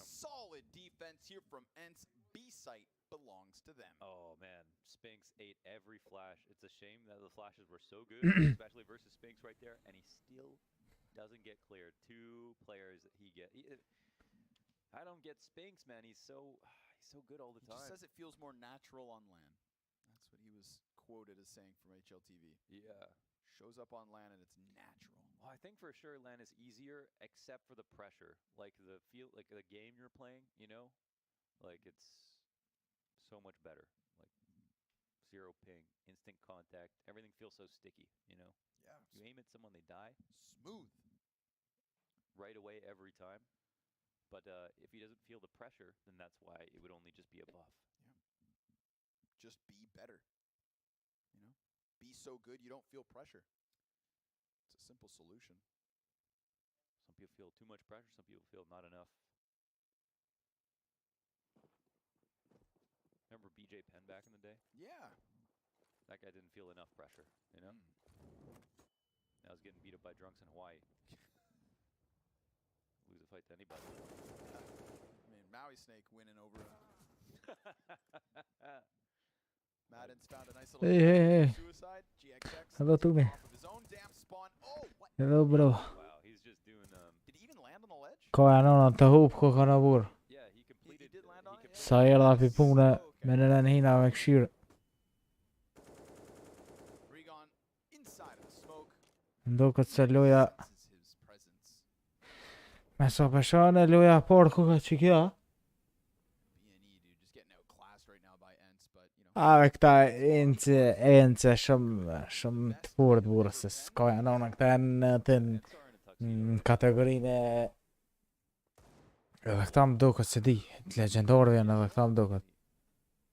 solid defense here from ENCE. B site belongs to them. Oh man, Spinks ate every flash. It's a shame that the flashes were so good, especially versus Spinks right there, and he still doesn't get cleared. 2 players that he get. I don't get Spinks, man. He's so good all the time. He just says it feels more natural on LAN. That's what he was quoted as saying from HLTV. Yeah. Shows up on LAN and it's natural. Well, I think for sure LAN is easier, except for the pressure, like the game you're playing. You know, like it's so much better. Like 0 ping, instant contact. Everything feels so sticky. You know. Yeah. You aim at someone, they die. Smooth. Right away every time. But if he doesn't feel the pressure, then that's why it would only just be a buff. Yeah. Just be better. You know? Be so good you don't feel pressure. It's a simple solution. Some people feel too much pressure, some people feel not enough. Remember BJ Penn back in the day? Yeah. That guy didn't feel enough pressure, you know? Now he's getting beat up by drunks in Hawaii. Lose a fight to anybody. I mean, Maui Snake winning over him. Madden's found a nice little Hey. suicide. GXX Hello to me. off of his own damn spawn. Oh, what? Hello bro. Wow, he's just doing Did he even land on the ledge? Ka janë në të hub ku kanë burr. yeah, he completed did land on it, yeah? Sa erdha pi punë me në hina me këshirë. Regon inside of the smoke. Ndoket se loja Senses his presence. me sa peshane loja parë ku ka që kjo. BNE, dude, just getting outclassed right now by ENCE, but you know. A këta ENCE shumë të fortë burrës. S'ka janë ona këta në kategorinë edhe këta më duket se di, legendarëve janë edhe këta më duket.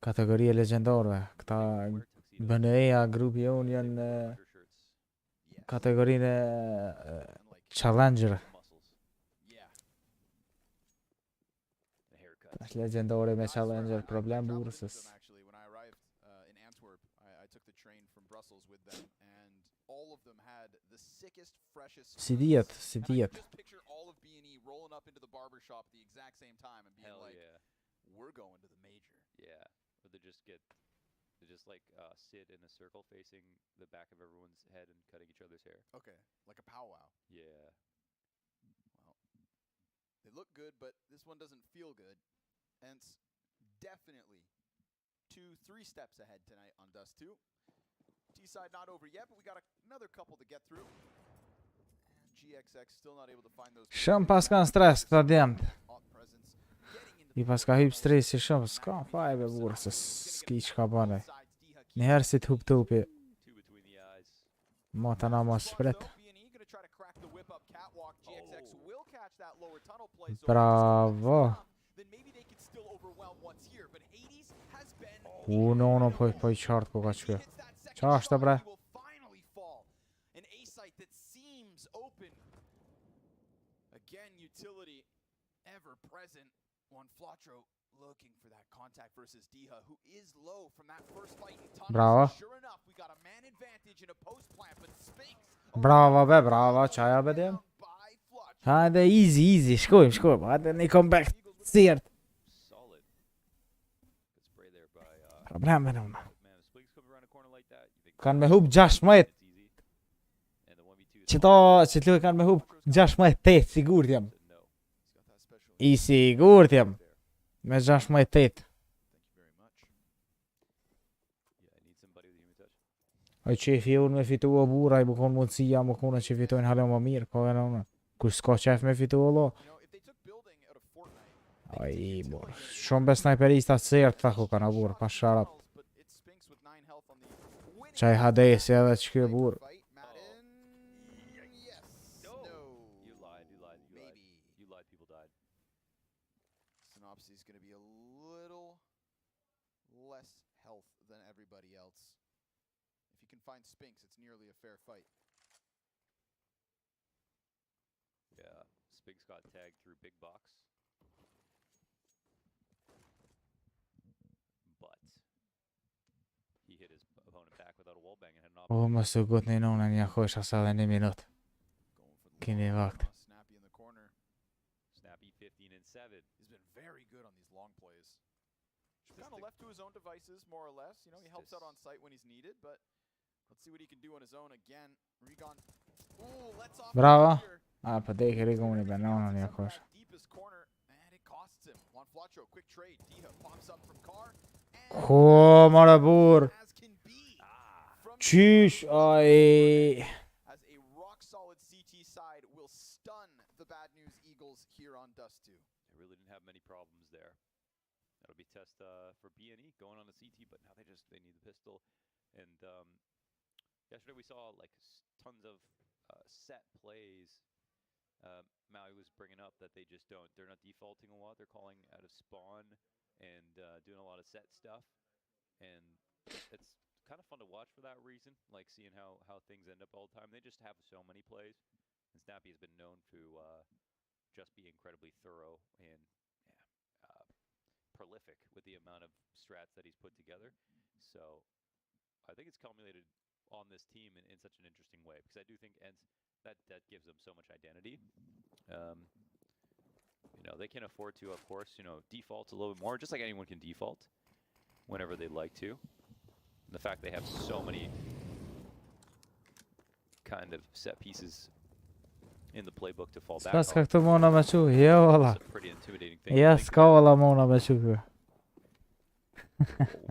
Kategoria legendarëve. Këta BNE-a grupi jonë janë kategorinë challenger. Yeah. Është legendare me challenger problem burrës. Actually, when I arrived in Antwerp, I took the train from Brussels with them, and all of them had the sickest, freshest. Si diet, si And I diet. could just picture all of BNE rolling up into the barber shop at the exact same time and being Hell like, yeah. "We're going to the major." Yeah. Or they just like sit in a circle facing the back of everyone's head and cutting each other's hair. Okay, like a powwow. Yeah. Well, they look good, but this one doesn't feel good. Hence, definitely 2-3 steps ahead tonight on Dust 2. D-side not over yet, but we got another couple to get through. And GXX still not able to find those. Shumë pas kanë stres këta djemt. Op presence. Getting into I the pas ka hyp stresi shumë, s'ka fajbe burrës, s'ki që ka bane. Njëherë si të hup tupi, 2 between the eyes. ma të na mos shpret. BNE gonna try to crack the whip up catwalk. GXX will catch that lower tunnel play. So Bravo. then maybe they could still overwhelm what's here, but Hades has been No, po I qartë ku ka qëpjo. Qa është bre? will finally fall. An A site that seems open. Again, utility ever present. One Flotro looking for that contact versus Diha, who is low from that first fight in tunnels. Bravo. Sure enough, we got a man advantage in a post plant, but Spinks. Bravo be, bravo, qaja be djem. By Flotro. Hajde, easy, shkojmë, hajde një comeback të Solid. Good spray there by Probleme në man, if Spinks comes around a corner like that, you think Kanë me hup 16. it's easy. And the 1v2 is Që të kanë me hup 16, sigur t'jem. said no. He's got that special. I sigur t'jem. There. Me 16. Thank you very much. Yeah, I need somebody with a human touch. Oj qefi unë me fitu o bura, I më konë mundësia, më konë që fitojnë halë më mirë, ka e në unë. Kush s'ka qef me fitu o lo? You know, if they took building out of Fortnite, Aj, bur. Shumë be snajperista sërtë ta ku kanë bur, pa sharat. but it's Spinks with 9 health on the winning Qaj hadesi edhe që kjo bur. fight. Madden. Yes. No. No. You lied. Maybe. You lied, people died. Synopsis is going to be a little less health than everybody else. If you can find Spinks, it's nearly a fair fight. Yeah, Spinks got tagged through big box. But he hit his opponent back without a wall bang and had an O, më së gut një nona një akojsh asa dhe një minut. Going for the Kini long vakt. Snappy in the corner. snappy 50. 15 and 7. He's been very good on these long plays. Kind of left to his own devices, more or less. You know, he helps out on site when he's needed, but let's see what he can do on his own again. Regon. Ooh, let's off. Bravo. Pa dek Rigoni bananën ja kosh. Deepest corner, and it costs him. Juan Flacho, quick trade. Diha pops up from car. Ko mora bur. Qysh ai. As a rock solid CT side will stun the Bad News Eagles here on Dust 2. They really didn't have many problems there. That'll be test for BNE going on the CT, but now they need the pistol. And yesterday we saw like tons of set plays. Maui was bringing up that they're not defaulting a lot. They're calling out of spawn and doing a lot of set stuff. And it's kind of fun to watch for that reason, like seeing how things end up all the time. They just have so many plays. And Snappy has been known to just be incredibly thorough and prolific with the amount of strats that he's put together. So I think it's culminated on this team in such an interesting way, because I do think ENCE, that gives them so much identity. You know, they can afford to, of course, you know, default a little bit more, just like anyone can default whenever they'd like to. And the fact they have so many kind of set pieces in the playbook to fall back on. Как то можно мачу, ела. It's a pretty intimidating thing. Я сказала можно мачу.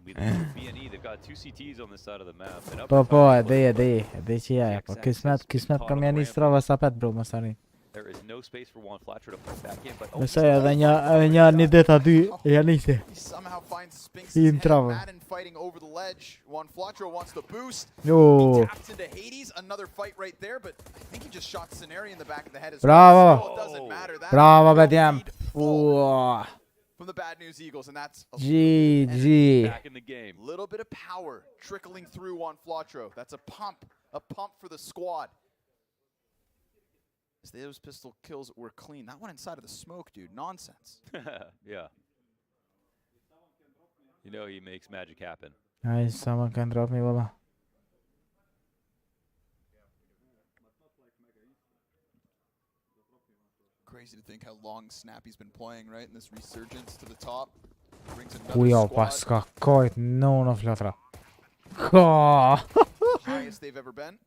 BNE, they've got 2 CTs on this side of the map. Papa, det чия. Kismet kam jag nistrava sapet bro masani. There is no space for Juan Flatcher to fight back in, but Më sa edhe një det aty, ja nisi. He somehow finds Spinks' In head. trouble. Madden fighting over the ledge. Juan Flatcher wants the boost. Jo. He taps into Hades. Another fight right there, but I think he just shot Scenario in the back of the head as Bravo. well. Still, it doesn't matter. That Bravo lead Bediam. full from the Bad News Eagles, and that's a GG. back in the game. little bit of power trickling through Juan Flatro. That's a pump for the squad. Those pistol kills were clean. That one inside of the smoke, dude. Nonsense. Yeah. You know he makes magic happen. Ay, someone can drop me, wala. Crazy to think how long Snappy's been playing, right? And this resurgence to the top brings another Kuja squad. paska, kajt no flatra. Ka. Highest they've ever been.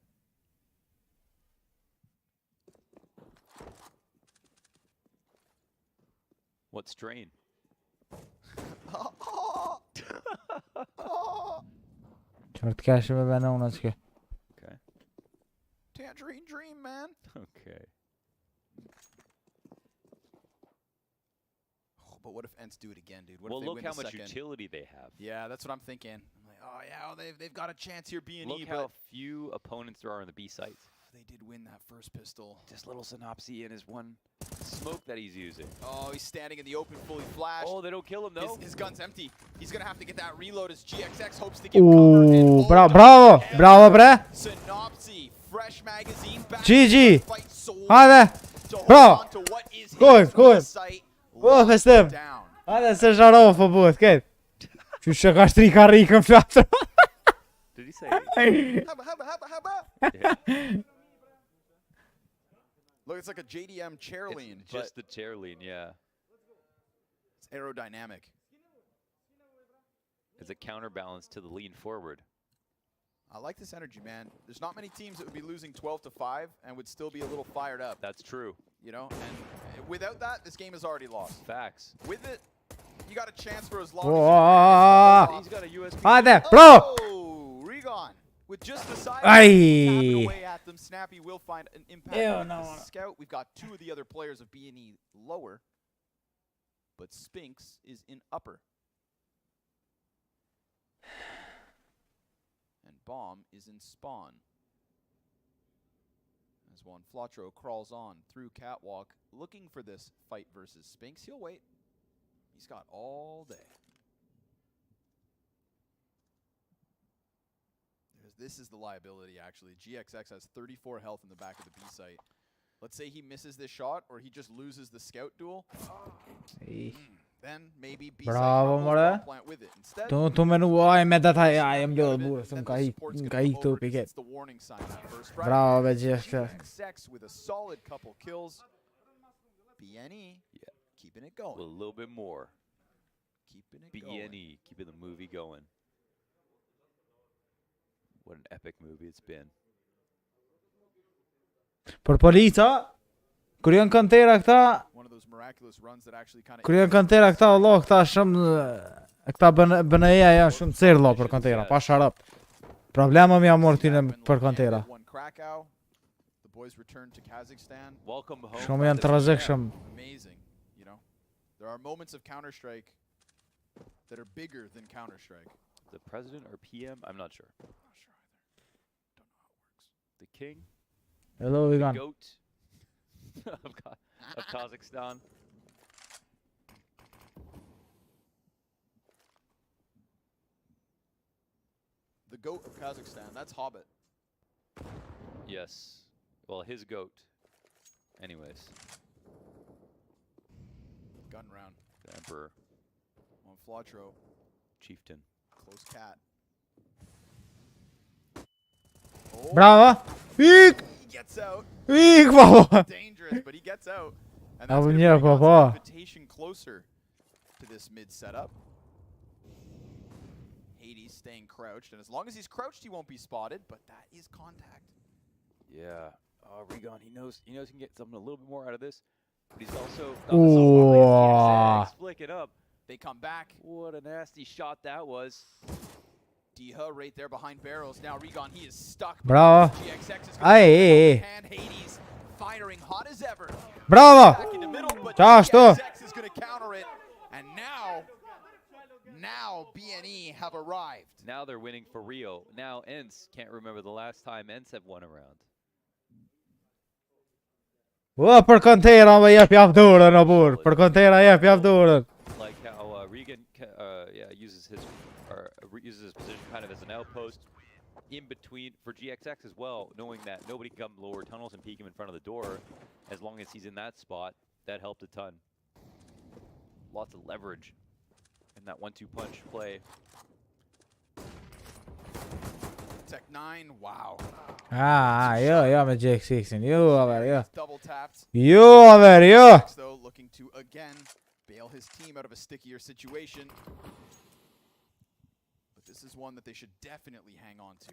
What strain? Çort kaşıma ben ona çıkıyor. Okay. Tangerine Dream, man. Okay. But what if ENCE do it again, dude? What Well, if they look win how the much second? utility they have. Yeah, that's what I'm thinking. I'm like, oh yeah, they've got a chance here, BNE. Look how few opponents there are on the B site. They did win that first pistol. Just little Synopsy in his one smoke that he's using. Oh, he's standing in the open, fully flashed. Oh, they don't kill him though. His gun's empty. He's gonna have to get that reload as GXX hopes to give cover. Ooh, And bravo, bravo bre. Synopsy, fresh magazine. Back GG. to fight so Hadi. to hold Bra. on to what is Good, his good. sight. Bra, festem. Down. Hadi se zharov po buhet, kejt. Që shë ka shtri ka rikën flatra. Did he say? Yeah. Look, it's like a JDM chair lean, It's just the chair lean, yeah. it's aerodynamic. It's a counterbalance to the lean forward. I like this energy, man. There's not many teams that would be losing 12-5 and would still be a little fired up. That's true. You know, and without that, this game is already lost. Facts. With it, you got a chance for as long Whoa. as He's got a USB. Hadi, bro. Oh, Regon. With just the side Ay. tapping away at them, Snappy will find an impact Ew, on no. the scout. We've got 2 of the other players of BNE lower, but Spinks is in upper. And Bomb is in spawn. As Juan Flatro crawls on through catwalk, looking for this fight versus Spinks. He'll wait. He's got all day. This is the liability, actually. GXX has 34 health in the back of the B site. Let's say he misses this shot, or he just loses the scout duel. Then maybe B site Bravo, combos more. bomb plant with it. Instead, Tu menu ai me data ai am out blod of it, bur, then sum the ka ik, support's ka gonna ik come tu over 'cause piket. it's the warning sign that first strike. Bravo be GXX. GXX with a solid couple kills. BNE keeping it going. A little bit more. Keeping it going. BNE, keeping the movie going. What an epic movie it's been. Për polica, kur janë kantera këta, One of those miraculous runs that actually kind kur janë kantera këta, Allah, këta shumë, këta BNE-ja janë shumë cirlo për kantera, pa sharap. Problema mi amor tyne për kantera. The boys return to Kazakhstan. Welcome home. Shumë janë të rrezikshëm. Amazing, you know. There are moments of Counter-Strike that are bigger than Counter-Strike. The president or PM? I'm not sure. I'm not sure either. Don't know how it works. The king? Hello, The vegan. goat of Kazakhstan. The goat of Kazakhstan. That's Hobbit. Yes. Well, his goat. Anyways, Gun round. the emperor, On Flatro. chieftain. Close cat. Oh, Bravo! Vik! he gets out. Vik, baba! Dangerous, but he gets out. And Ja, that's men gonna ja, bring On's papa. invitation closer to this mid setup. Hades staying crouched, and as long as he's crouched, he won't be spotted. But that is contact. Yeah. Regon, he knows he can get something a little bit more out of this. But he's also got this Ooh. flick it up. They come back. What a nasty shot that was. Diha right there behind barrels. Now Regon, he is stuck. but Bravo. GXX is Aye. and Hades firing hot as ever. Bravo! Back in the middle, but Ciao, sto. GXX is going to counter it. And now BNE have arrived. Now they're winning for Rio. Now ENCE can't remember the last time ENCE have won a round. O, për kantera më jep jap dorën o burr. Për kantera jep dorën. Like how Regan uses his position kind of as an outpost in between for GXX as well, knowing that nobody can come lower tunnels and peek him in front of the door. As long as he's in that spot, that helped a ton. Lots of leverage in that 1-2 punch play. Tech 9, wow. Ja me GXX-in. Jo, aver, ja. Double tapped. Jo, aver, ja. GXX, though, looking to again bail his team out of a stickier situation. But this is one that they should definitely hang on to.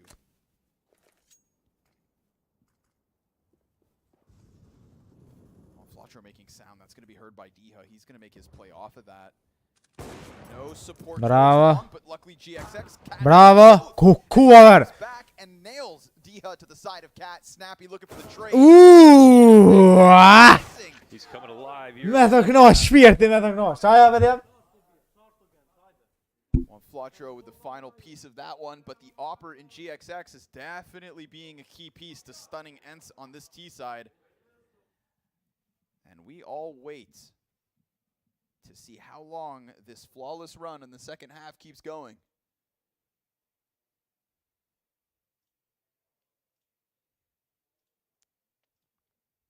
Flatro making sound. That's going to be heard by Diha. He's going to make his play off of that. No support. Bravo. Long, but luckily GXX. Bravo! Kuku aver. Back and nails Diha to the side of Cat. Snappy looking for the trade. Uuuu! He's coming alive here. Me të knosh, shpirti me të knosh. Sa ja vedem? On Flatro with the final piece of that one, but the Opper in GXX is definitely being a key piece to stunning ENCE on this T side. And we all wait to see how long this flawless run in the second half keeps going.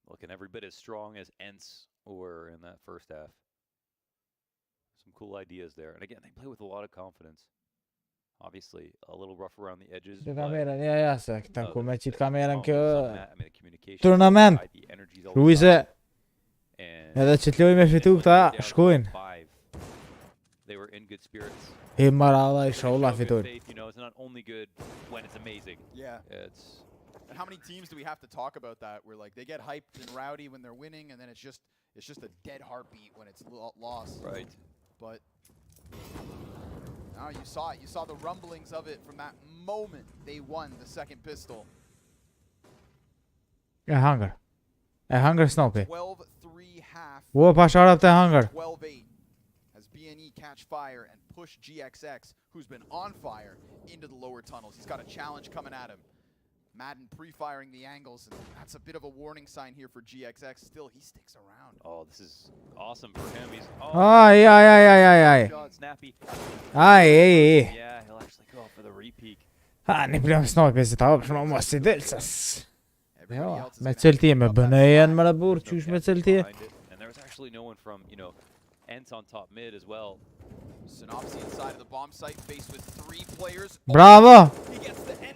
Looking every bit as strong as ENCE were in that first half. Some cool ideas there. And again, they play with a lot of confidence. Obviously, a little rough around the edges. Të but, kamerën, ja, se këta ku me qitë kamerën kjo... the communication Turnament. side, the energy's always Luise, up. And edhe që t'loj me fitu këta, shkojnë. They were in good spirits. Himmar Allah, They show inshallah good fitojnë. faith, you know, it's not only good when it's amazing. Yeah. It's And how many teams do we have to talk about that where like they get hyped and rowdy when they're winning and then it's just a dead heartbeat when it's lost. right. But now you saw it. You saw the rumblings of it from that moment they won the second pistol. Hunger. Hunger Snoopy. 12-3 half. O, pa sharap të Hunger. 12-8 as BNE catch fire and push GXX, who's been on fire, into the lower tunnels. He's got a challenge coming at him. Madden pre-firing the angles, and that's a bit of a warning sign here for GXX. Still, he sticks around. Oh, this is awesome for him. He's Ai. God, snappy. Ai. Yeah, he'll actually go for the repeat. Një blem Snoopy si ta hapsh më mos si delësës. Everybody Ja, else is me gonna cilti, have to me pick up that BNE-ën slack. më labur, No qysh me captain cilti. behind it. And there was actually no one from, ENCE on top mid as well. Synopsy inside of the bomb site, faced with 3 players. Bravo! He gets the end.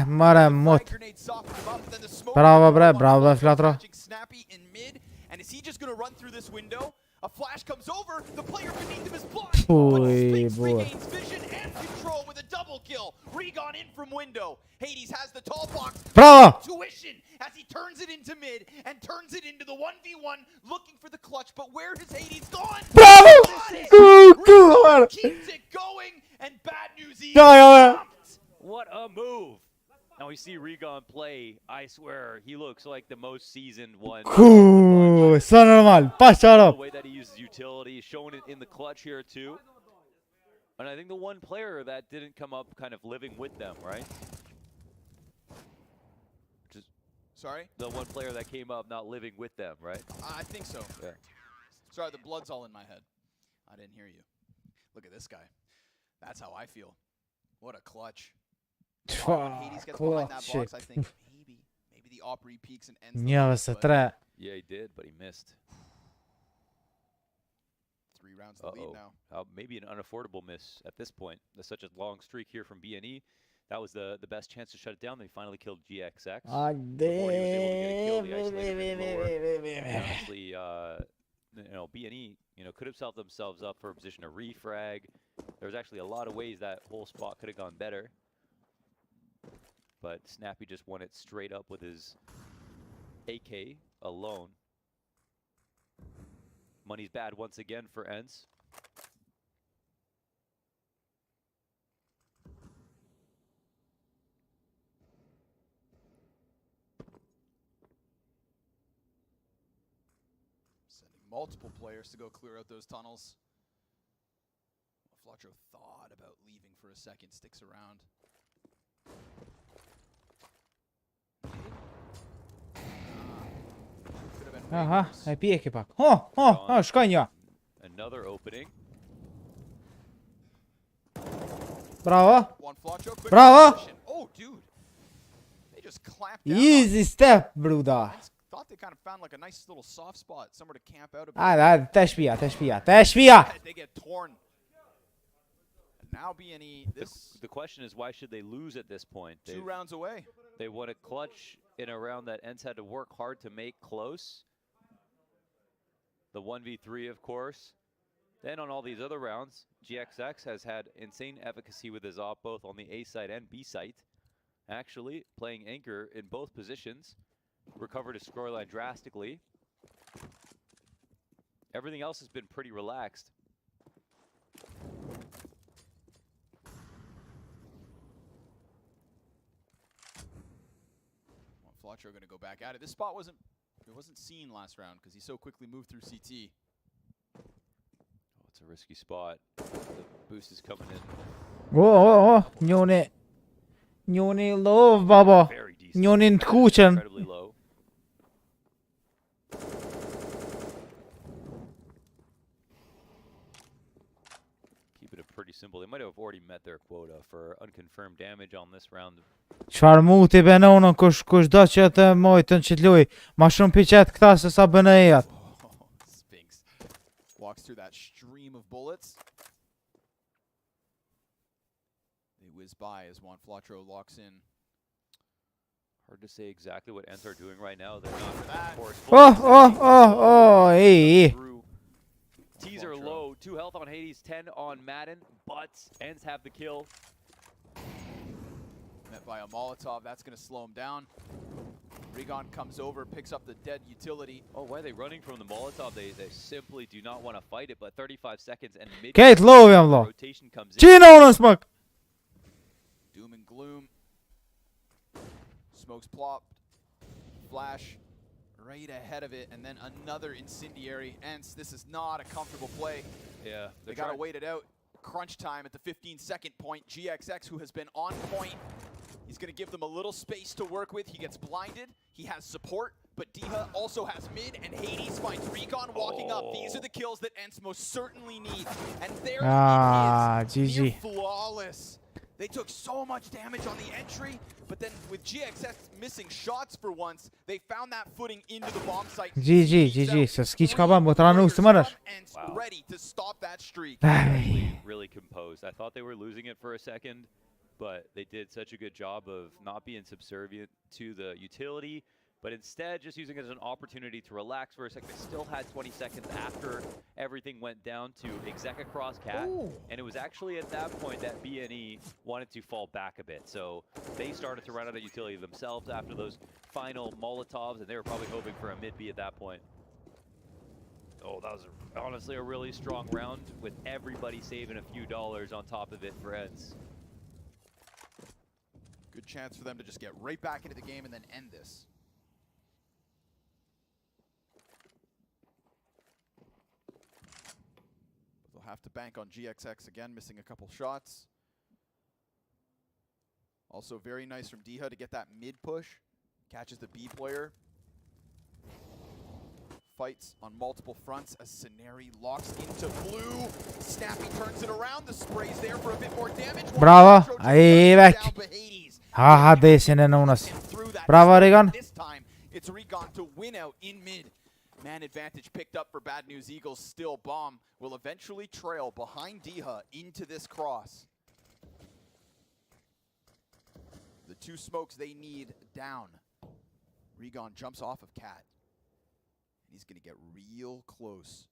Mare mut. Grenade softened him up, and then the smoke Bravo, bomb bre, on bravo, Flatro Flatro. catching Snappy in mid, and is he just going to run through this window A flash comes over. The player beneath him is blind. Oy, But Spinks boy. regains vision and control with a double kill. Regon in from window. Hades has the tall box. Bravo! Tuition as he turns it into mid and turns it into the 1v1, looking for the clutch. But where has Hades gone? Bravo! Got it! Good. Keeps it going, and bad news is Yeah. pumped. What a move! Now we see Regon play. I swear, he looks like the most seasoned one. Son normal. Passa The up. way that he uses utility, showing it in the clutch here too. And I think the one player that didn't come up kind of living with them, right? Just Sorry? the one player that came up not living with them, right? I think so. Yeah. Sorry, the blood's all in my head. I didn't hear you. Look at this guy. That's how I feel. What a clutch. Hades gets behind that box, I think maybe the Opry peaks and ends. Yeah, was a threat. Yeah, he did, but he missed. 3 rounds to lead now. Maybe an unaffordable miss at this point. There's such a long streak here from BNE. That was the best chance to shut it down. They finally killed GXX. Before he was able to get a kill, the isolated mid lower. And honestly, BNE, could have set themselves up for a position to refrag. There was actually a lot of ways that whole spot could have gone better. But Snappy just won it straight up with his AK alone. Money's bad once again for ENCE. Sending multiple players to go clear out those tunnels. Flacho thought about leaving for a second, sticks around. Aha, hai pieki pak. Škanja. Another opening. Bravo. One Flacho, quick Bravo. position. Oh, dude. They just clamped down. Easy step, bruda. Thought they kind of found like a nice little soft spot, somewhere to camp out a bit. Hadi teşbiha. They get torn. Now BNE, The question is, why should they lose at this point? 2 rounds away. They won a clutch in a round that ENCE had to work hard to make close. The 1v3, of course. Then on all these other rounds, GXX has had insane efficacy with his op, both on the A site and B site. Actually, playing anchor in both positions, recovered his scoreline drastically. Everything else has been pretty relaxed. Flacho going to go back at it. This spot wasn't seen last round because he so quickly moved through CT. Oh, it's a risky spot. The boost is coming in. Njoni lov, baba. Very decent. Njoni të kuqen. Incredibly low. Keep it pretty simple. They might have already met their quota for unconfirmed damage on this round. Çfarë muti bënon kush do që të mojtën që të luaj. Ma shumë piqet këta se sa BNE-jat. Spinks walks through that stream of bullets. They whiz by as Juan Flacho locks in. Hard to say exactly what ENCE are doing right now. They're not, For that. of course, Hey. through. Teaser low, 2 health on Hades, 10 on Madden, but ENCE have the kill. Met by a Molotov, that's going to slow him down. Regon comes over, picks up the dead utility. Oh, why are they running from the Molotov? They simply do not want to fight it, but 35 seconds and mid Kate low jam rotation comes in. Çino në smak. Doom and gloom. Smokes plopped. Flash right ahead of it, and then another incendiary. ENCE, this is not a comfortable play. Yeah, They got to wait it out. Crunch time at the 15-second point. GXX, who has been on point, he's going to give them a little space to work with. He gets blinded. He has support, but Diha also has mid, and Hades finds Recon walking up. These are the kills that ENCE most certainly need. And there it is. GG. Near flawless. They took so much damage on the entry, but then with GXX missing shots for once, they found that footing into the bomb site. GG. Se s'ki qka ban, bo të ranu së të mërësh. Wow. Ready to stop that streak. Really composed. I thought they were losing it for a second, but they did such a good job of not being subservient to the utility, but instead just using it as an opportunity to relax for a second. They still had 20 seconds after everything went down to exec across Cat, and it was actually at that point that BNE wanted to fall back a bit. So they started to run out of utility themselves after those final Molotovs, and they were probably hoping for a mid-B at that point. Oh, that was honestly a really strong round with everybody saving a few dollars on top of it for ENCE. Good chance for them to just get right back into the game and then end this. They'll have to bank on GXX again, missing a couple shots. Also very nice from Diha to get that mid push. Catches the B player. Fights on multiple fronts as Scenari locks into blue. Snappy turns it around. The spray's there for a bit more damage. Bravo! Aí, back. Haha, descending on us. Bravo, Regan. This time, it's Regan to win out in mid. Man advantage picked up for Bad News Eagles. Still, Bomb will eventually trail behind Diha into this cross. The two smokes they need down. Regan jumps off of Cat. He's going to get real close.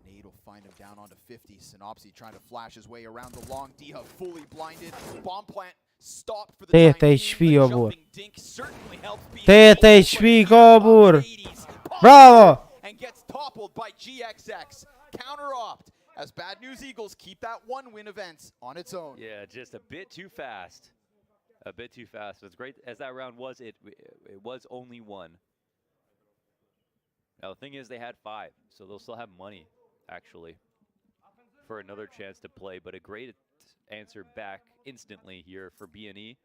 Nade will find him down onto 50. Synopsy trying to flash his way around the long. Diha fully blinded. Bomb plant stopped for the time being. HP Dink certainly helps beat HP Gabur. Bravo! And gets toppled by GXX. Counter-opt as Bad News Eagles keep that one win events on its own. Yeah, just a bit too fast. A bit too fast. As great as that round was, it was only one. Now the thing is, they had 5, so they'll still have money, actually, for another chance to play. But a great answer back instantly here for BNE.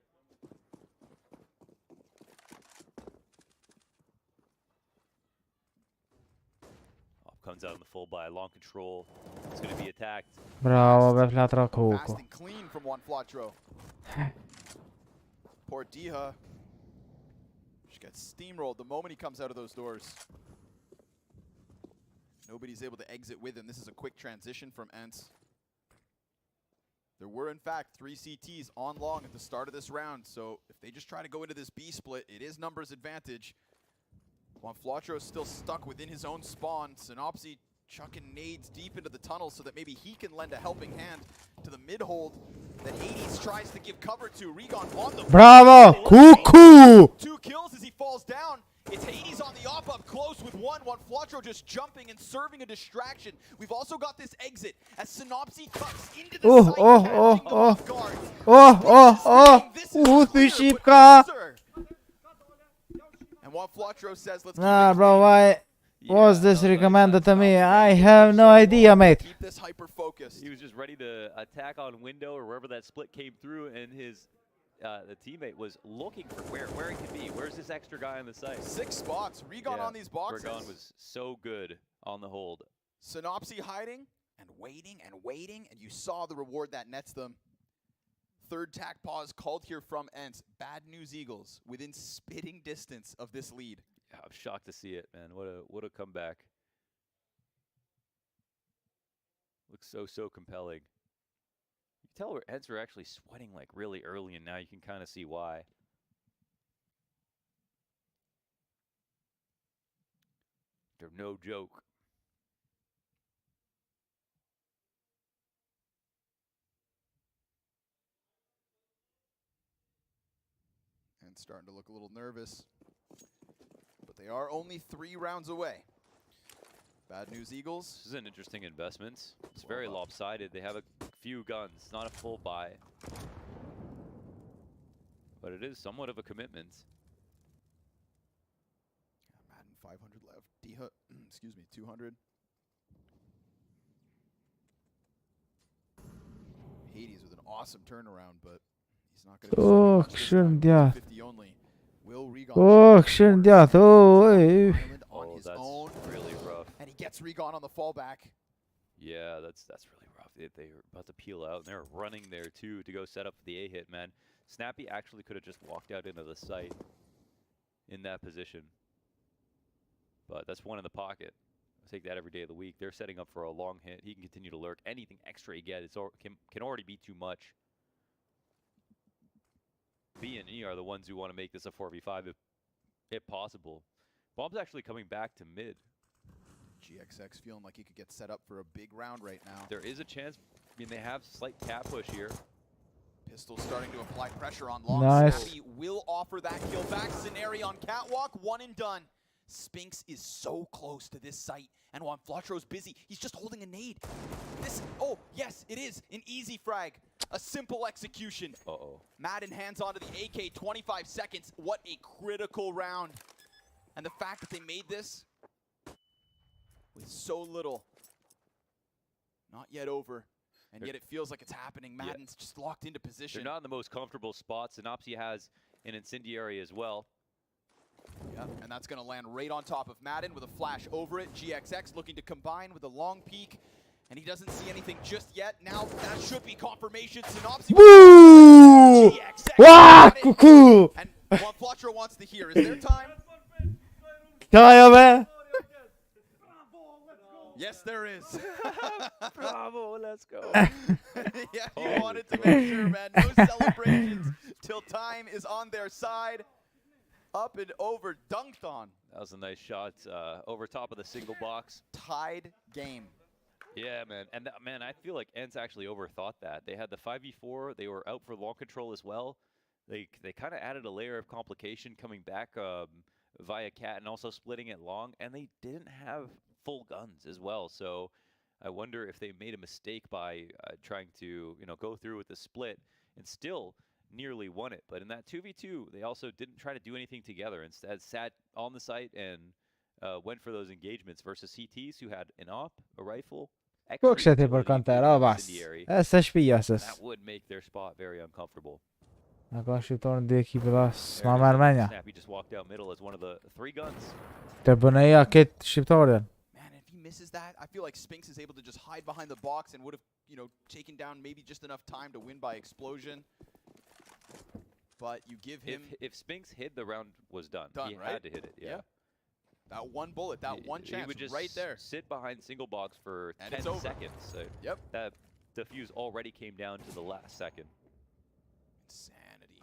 Comes out in the full buy, long control. It's going to be attacked. Bravo, Beflatra Coco. Fast and clean from One Flatro. Poor Diha. She gets steamrolled the moment he comes out of those doors. Nobody's able to exit with him. This is a quick transition from ENCE. There were, in fact, 3 CTs on long at the start of this round, so if they just try to go into this B split, it is numbers advantage. Juan Flatro still stuck within his own spawn. Synopsy chucking nades deep into the tunnel so that maybe he can lend a helping hand to the mid-hold that Hades tries to give cover to. Regan on the Bravo! Cuckoo! 2 kills as he falls down. It's Hades on the up close with one. Juan Flatro just jumping and serving a distraction. We've also got this exit as Synopsy cuts into the site, catching them off guard. This is clear, Szybka! And Juan Flatro says, let's Nah, keep it bro, clean. why was this recommended to me? I have no idea, mate. Keep this hyper focused. He was just ready to attack on window or wherever that split came through, and his the teammate was looking for where it could be. Where's this extra guy on the site? 6 spots. Regan on these boxes. Regan was so good on the hold. Synopsy hiding and waiting and waiting, and you saw the reward that nets them. Third tack pause called here from ENCE. Bad News Eagles within spitting distance of this lead. Yeah, I'm shocked to see it, man. What a comeback. Looks so compelling. You can tell where ENCE are actually sweating like really early, and now you can kind of see why. They're no joke. And starting to look a little nervous. But they are only 3 rounds away. Bad News Eagles. This is an interesting investment. It's very lopsided. They have a few guns, not a full buy. But it is somewhat of a commitment. Madden 500 left. Diha, excuse me, 200. Hades with an awesome turnaround, but he's not going to Oh, be schön, ja. 50 only. Will Regan Oh, schön, ja. Oh, ey. Island on his that's own, really rough. and he gets Regan on the fallback. Yeah, that's really rough. They were about to peel out, and they're running there too to go set up for the A-hit, man. Snappy actually could have just walked out into the site in that position. But that's one in the pocket. I'll take that every day of the week. They're setting up for a long hit. He can continue to lurk. Anything extra he gets can already be too much. BNE are the ones who want to make this a 4v5 if possible. Bomb's actually coming back to mid. GXX feeling like he could get set up for a big round right now. There is a chance. I mean, they have slight cat push here. Pistol starting to apply pressure on long. Nice. Snappy will offer that kill back. Scenario on catwalk, one and done. Spinks is so close to this site, and while Flotro's busy, he's just holding a nade. This, oh, yes, it is an easy frag. A simple execution. Uh-oh. Madden hands onto the AK, 25 seconds. What a critical round. And the fact that they made this with so little, not yet over, and yet it feels like it's happening. Madden's just locked into position. They're not in the most comfortable spot. Synopsy has an incendiary as well. Yeah, and that's going to land right on top of Madden with a flash over it. GXX looking to combine with a long peek, and he doesn't see anything just yet. Now that should be confirmation. Synopsy. Woo! GXX. Wow, cuckoo! And what Flotro wants to hear is their time. Ja, be! Yes, there is. Bravo, let's go. Yeah, he wanted to make sure, man. No celebrations till time is on their side. Up and over, dunked on. That was a nice shot over top of the single box. Tied game. Yeah, man. And man, I feel like ENCE actually overthought that. They had the 5v4. They were out for long control as well. They kind of added a layer of complication coming back via cat and also splitting it long. And they didn't have full guns as well. So I wonder if they made a mistake by trying to, go through with the split and still nearly won it. But in that 2v2, they also didn't try to do anything together. Instead, sat on the site and went for those engagements versus CTs who had an op, a rifle, Fortsätter på kanten, avas. SS piases. that would make their spot very uncomfortable. Agora chutar de equipe da Smama Armenia. Snappy just walked out middle as one of the 3 guns. Det börjar jag kit shiptaren. Man, if he misses that, I feel like Spinks is able to just hide behind the box and would have, taken down maybe just enough time to win by explosion. But you give him... If Spinks hid, the round was done. He right? had to hit it, yeah. That one bullet, that one chance he would just right there. sit behind single box for And 10 it's over. seconds. So Yep. that defuse already came down to the last second. Insanity.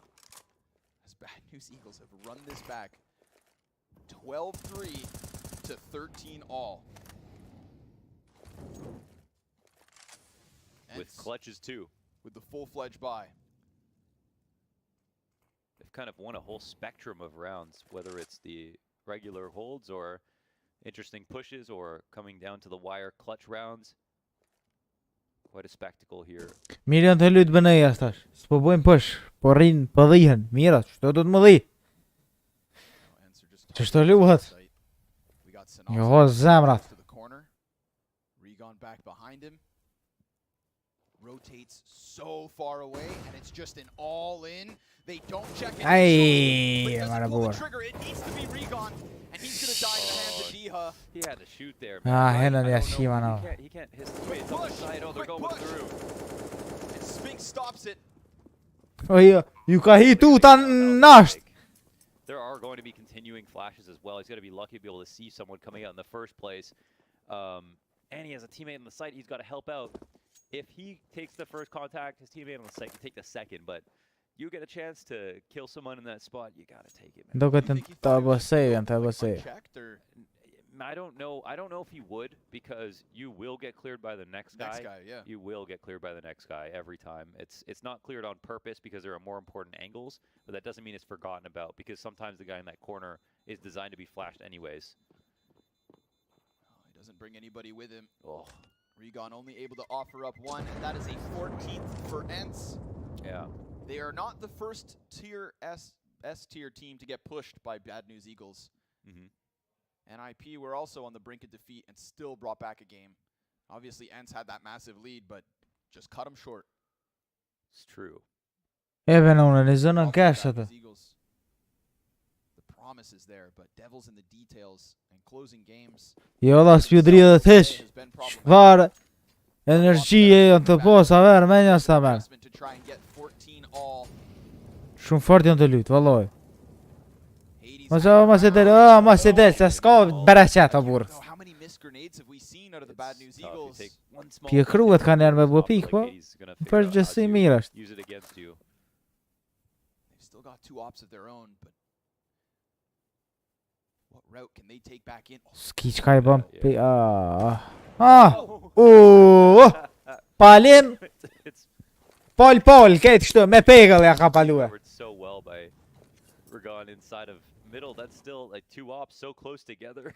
As Bad News Eagles have run this back 12-3 to 13 all. With ENCE clutches too. with the full-fledged buy. They've kind of won a whole spectrum of rounds, whether it's the regular holds or interesting pushes or coming down to the wire clutch rounds. Quite a spectacle here. Milion të lut BNE tash. S'po bojmë push, po rrin, po dhihen. Mira, çto do të më dhi? Ç'është luhet? Jo, zemrat. To the corner. Regon back behind him. Rotates so far away, and it's just an all-in. They don't check it. Ay, But mara doesn't pull the boa. trigger. It needs to be Regon, and he's gonna die in the hands of Diha. He had to shoot there. Ah, man. hennen I ja don't know. skivan av. He can't hit his way. It's on the side. Oh, they're Quick going push. through. And Spinks stops it. Oj, ju ka hitu ta nasht. There are going to be continuing flashes as well. He's got to be lucky to be able to see someone coming out in the first place. And he has a teammate on the site. He's got to help out. If he takes the first contact, his teammate on the site can take the second. But you get a chance to kill someone in that spot, you got to take it, man. Duket ta bësej, ta bësej. Checked or I don't know. I don't know if he would, because you will get cleared by the next guy. next guy, yeah. You will get cleared by the next guy every time. It's not cleared on purpose because there are more important angles, but that doesn't mean it's forgotten about, because sometimes the guy in that corner is designed to be flashed anyways. He doesn't bring anybody with him. Oh, Regon only able to offer up one, and that is a 14th for ENCE. yeah. They are not the first tier S tier team to get pushed by Bad News Eagles. Mm-hmm. NIP were also on the brink of defeat and still brought back a game. Obviously, ENCE had that massive lead, but just cut them short. It's true. Even unë në zonën Also, cash Bad atë. News Eagles, the promise is there, but devils in the details and closing games. Jo dha spjudri dhe thesh. has been problematic. Çfarë energjie janë të posa ver, menja sta men. Investment to try and get 14 all. Shumë fort janë të lut, vallai. Hades Mos e del, mos e del, se s'ka bereqet o burr. know how many missed grenades have we seen out of the Bad News It's tough. You Eagles? take one small Pje kruhet kanë janë me mistake, bu it's pik, po. like he's gonna figure out how Përgjithsi to mirë është. use it against you. They've Still got 2 ops of their own, but what route can they take back in? Skiç kaybam. Palin. Pol, ke kështu me pegëll ja ka palue. So well by Rigon inside of middle. That's still like 2 ops so close together.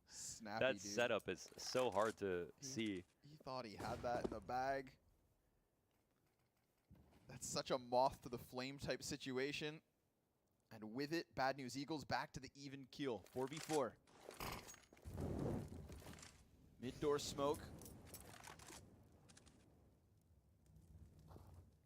Snappy, that dude. setup is so hard to see. He thought he had that in the bag. That's such a moth to the flame type situation. And with it, Bad News Eagles back to the even keel. 4v4. Mid-door smoke.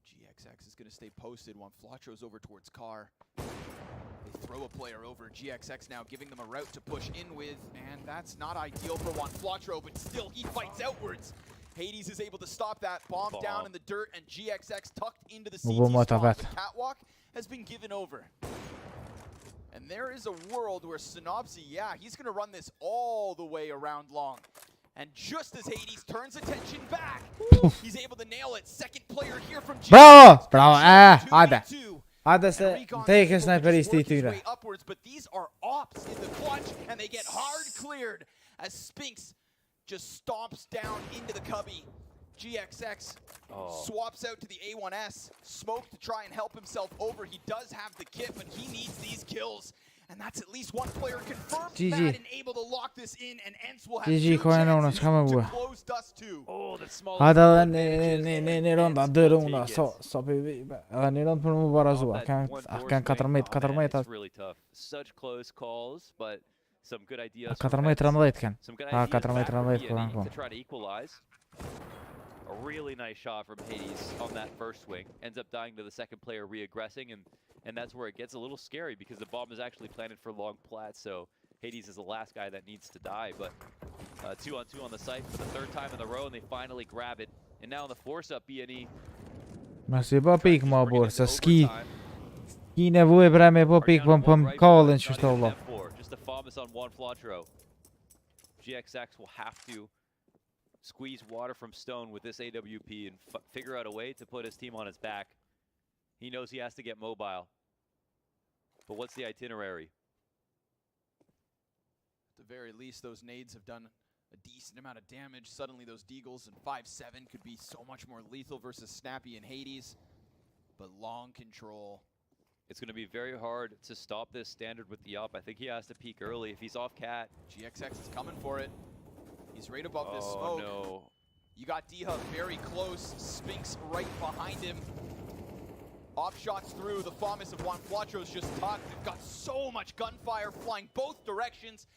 GXX is going to stay posted while Flatro's over towards Car. They throw a player over. GXX now giving them a route to push in with, and that's not ideal for Juan Flatro, but still he fights outwards. Hades is able to stop that. Bomb down in the dirt, and GXX tucked into the CT spawn. The catwalk has been given over. And there is a world where Synopsy, yeah, he's going to run this all the way around long. And just as Hades turns attention back, he's able to nail it. Second player here from GXX. Bravo! Hade se teke sniperisti I tyre. Upwards, but these are ops in the clutch, and they get hard cleared as Spinks just stomps down into the cubby. GXX swaps out to the A1S. Smoke to try and help himself over. He does have the kit, but he needs these kills. And that's at least one player confirmed. Madden able to lock this in, and ENCE will have 2 chances to close Dust 2. Oh, the small. Hade ne ronda 2 ronda så vi ni rond på nu bara så. Kan 4 meter. It's really tough. Such close calls, but some good ideas. 4 meter në 10 kan. 4 meter në 10 BNE to try to equalize. A really nice shot from Hades on that first swing. Ends up dying to the second player re-aggressing, and that's where it gets a little scary because the bomb is actually planted for long plat, so Hades is the last guy that needs to die. But 2-on-2 on the site for the 3rd time in a row, and they finally grab it. And now in the force-up, BNE. Ma si po pik ma bor, se ski nevojë pra me po pik po kallin që shto valla. Just a FAMAS on Juan Flatro. GXX will have to squeeze water from Stone with this AWP and figure out a way to put his team on his back. He knows he has to get mobile. But what's the itinerary? At the very least, those nades have done a decent amount of damage. Suddenly those Deagles and 5-7 could be so much more lethal versus Snappy and Hades. But long control. It's going to be very hard to stop this standard with the up. I think he has to peek early if he's off cat. GXX is coming for it. He's right above this smoke. No. You got D-Hub very close. Spinks right behind him. Off shots through. The FAMAS of Juan Flatro's just tucked. They've got so much gunfire flying both directions.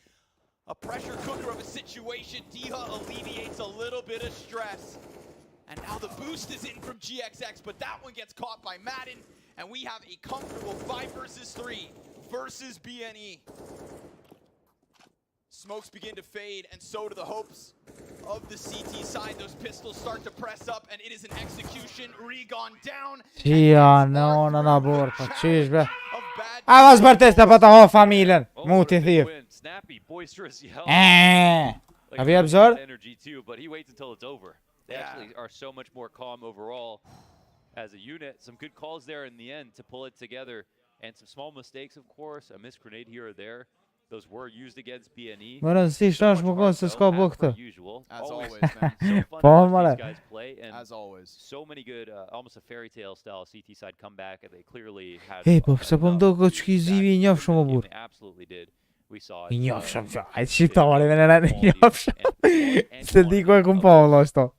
A pressure cooker of a situation. D-Hub alleviates a little bit of stress. And now the boost is in from GXX, but that one gets caught by Madden. And we have a comfortable 5 versus 3 versus BNE. Smokes begin to fade, and so do the hopes of the CT side. Those pistols start to press up, and it is an execution. Rigon down. Ja, no, borta. Çish A vas bërtes të pata ho familjen. Muti thirr. Snappy, boisterous yell. Have you observed? Energy too, but he waits until it's over. They actually are so much more calm overall as a unit. Some good calls there in the end to pull it together, and some small mistakes, of course. A missed grenade here or there. Those were used against BNE. Mëron si shtash më kon se s'ka bë këtë. As always, man. Po mëre. As always. So many good, almost a fairy tale style CT side comeback, and they clearly had. Hey, po pse po mdo këtë shkizivi I njofshëm më burr. They absolutely did. We saw I njofshëm që. Ai shqiptari me në njofshëm. Se di ku e kum pa valla sto.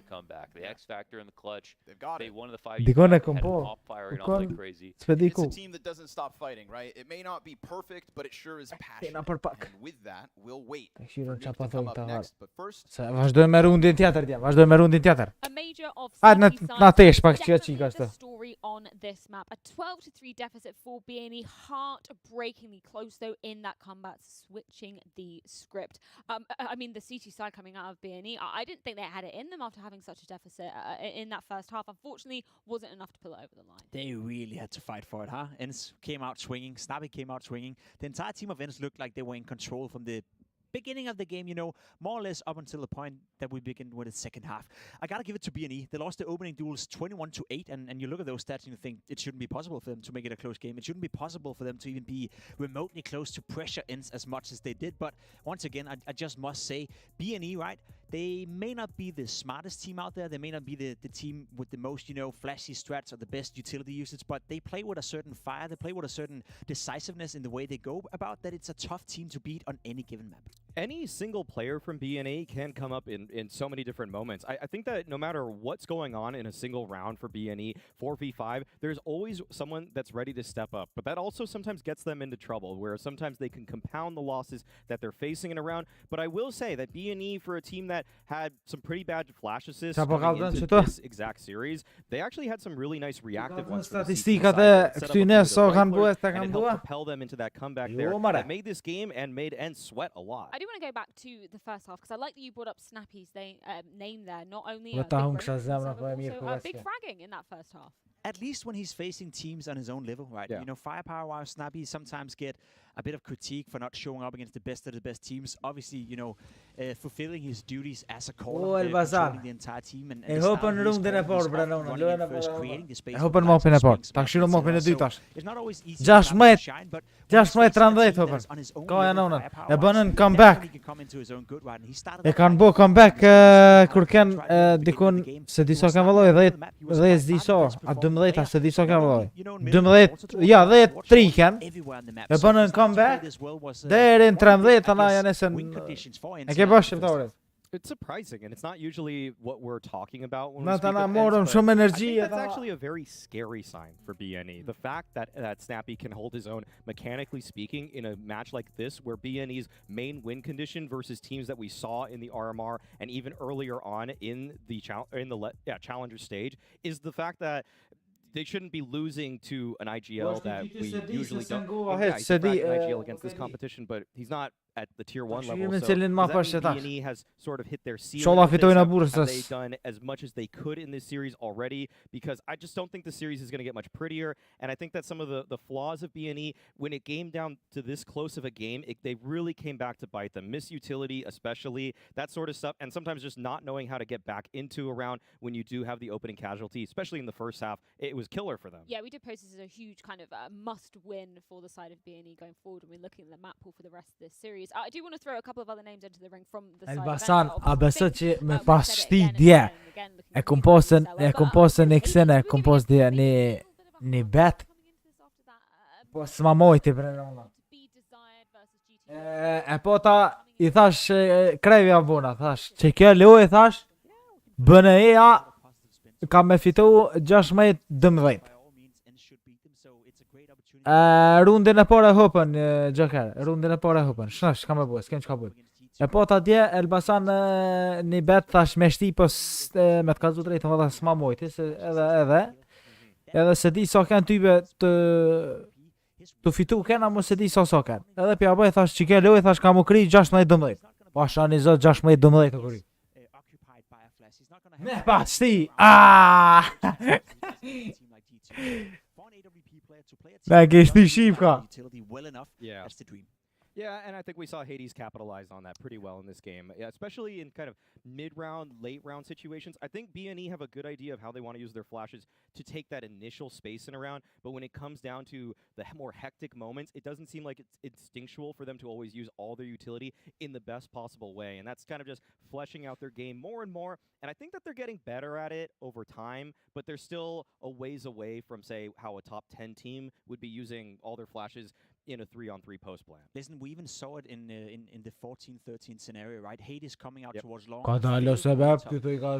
Comeback. The X factor in the clutch. They've got they it. One of the 5 Dikon e had kum an po. off firing on like crazy. It's a team that doesn't stop fighting, right? It may not be perfect, but it sure is passionate. And with that, we'll wait for Nuke to come up next. But first, vazhdojmë me rundin tjetër djem. Vazhdojmë me rundin tjetër. A major of na tesh pak çika the story on this map. A 12-3 deficit for BNE, heartbreakingly close though in that combat, switching the script. I mean, the CT side coming out of BNE, I didn't think they had it in them after having such a deficit in that first half. Unfortunately, wasn't enough to pull it over the line. They really had to fight for it, huh? ENCE came out swinging, Snappy came out swinging. The entire team of ENCE looked like they were in control from the beginning of the game, more or less up until the point that we begin with the second half. I gotta give it to BNE. They lost the opening duels 21-8, and you look at those stats and you think it shouldn't be possible for them to make it a close game. It shouldn't be possible for them to even be remotely close to pressure ENCE as much as they did. But once again, I just must say, BNE, right? They may not be the smartest team out there. They may not be the team with the most, flashy strats or the best utility usage, but they play with a certain fire. They play with a certain decisiveness in the way they go about that. It's a tough team to beat on any given map. Any single player from BNE can come up in so many different moments. I think that no matter what's going on in a single round for BNE, 4v5, there's always someone that's ready to step up. But that also sometimes gets them into trouble, where sometimes they can compound the losses that they're facing in a round. But I will say that BNE, for a team that had some pretty bad flash assists coming into this exact series, they actually had some really nice reactive ones. And it helped propel them into that comeback there that made this game and made ENCE sweat a lot. I do want to go back to the first half because I like that you brought up Snappy's name there. Not only big fragging in that first half. At least when he's facing teams on his own level, right? Yeah. Firepower-wise, Snappy sometimes get a bit of critique for not showing up against the best of the best teams. Obviously, fulfilling his duties as a caller, controlling the entire team. And it's not always easy to shine, but just wait around late, hopen. Go on. Jag börjar come back. Jag kan bo come back kur ken dikun se disa kan valloj 10 disa a 12 se disa kan valloj 12 ja 3 kan jag börjar come back där är 13 ana jag nästan jag bara skiftar. It's surprising, and it's not usually what we're talking about when we Not speak of more ENCE, some but energy. I think that's actually a very scary sign for BNE. The fact that Snappy can hold his own, mechanically speaking, in a match like this, where BNE's main win condition versus teams that we saw in the RMR and even earlier on in the challenger stage, is the fact that they shouldn't be losing to an IGL that we usually don't. Yeah, he's an IGL against this competition, but he's not at the tier 1 level. So does that mean BNE has sort of hit their ceiling? Have they done as much as they could in this series already? Because I just don't think the series is going to get much prettier. And I think that some of the flaws of BNE, when it came down to this close of a game, they really came back to bite them. Misutility especially, that sort of stuff. And sometimes just not knowing how to get back into a round when you do have the opening casualty, especially in the first half, it was killer for them. Yeah, we did post this as a huge kind of must-win for the side of BNE going forward, and we're looking at the map pool for the rest of this series. I do want to throw a couple of other names into the ring from the side Elbasan, of abesoci me pas shtidje e komposen e ksene e kompos dhe një bet po s'ma mojti për në e po ta I thash krevi abuna thash që kjo lojë thash BNE-a ka me fitu 16-12 rundin e parë hopën Joker, rundin e parë hopën. Shnash, ka me bëj, s'kem çka bëj. E po ta dje Elbasan një bet thash me shti po me të kazu drejtë valla s'ma mojti se edhe se di sa kanë type të fitu kena mos se di sa kanë. Edhe pja bëj thash çike loj thash ka mu kri 16-12. Po shani zot 16-12 të kuri. Me pa shti. Like it's the sheep car. Yeah. Yeah, and I think we saw Hades capitalize on that pretty well in this game, especially in kind of mid-round, late-round situations. I think BNE have a good idea of how they want to use their flashes to take that initial space in a round, but when it comes down to the more hectic moments, it doesn't seem like it's instinctual for them to always use all their utility in the best possible way, and that's kind of just fleshing out their game more and more, and I think that they're getting better at it over time, but they're still a ways away from, say, how a top 10 team would be using all their flashes in a 3-on-3 post plan. Listen, we even saw it in the 14-13 scenario, right? Hades coming out towards long. Ka dalë sebab këtu I ka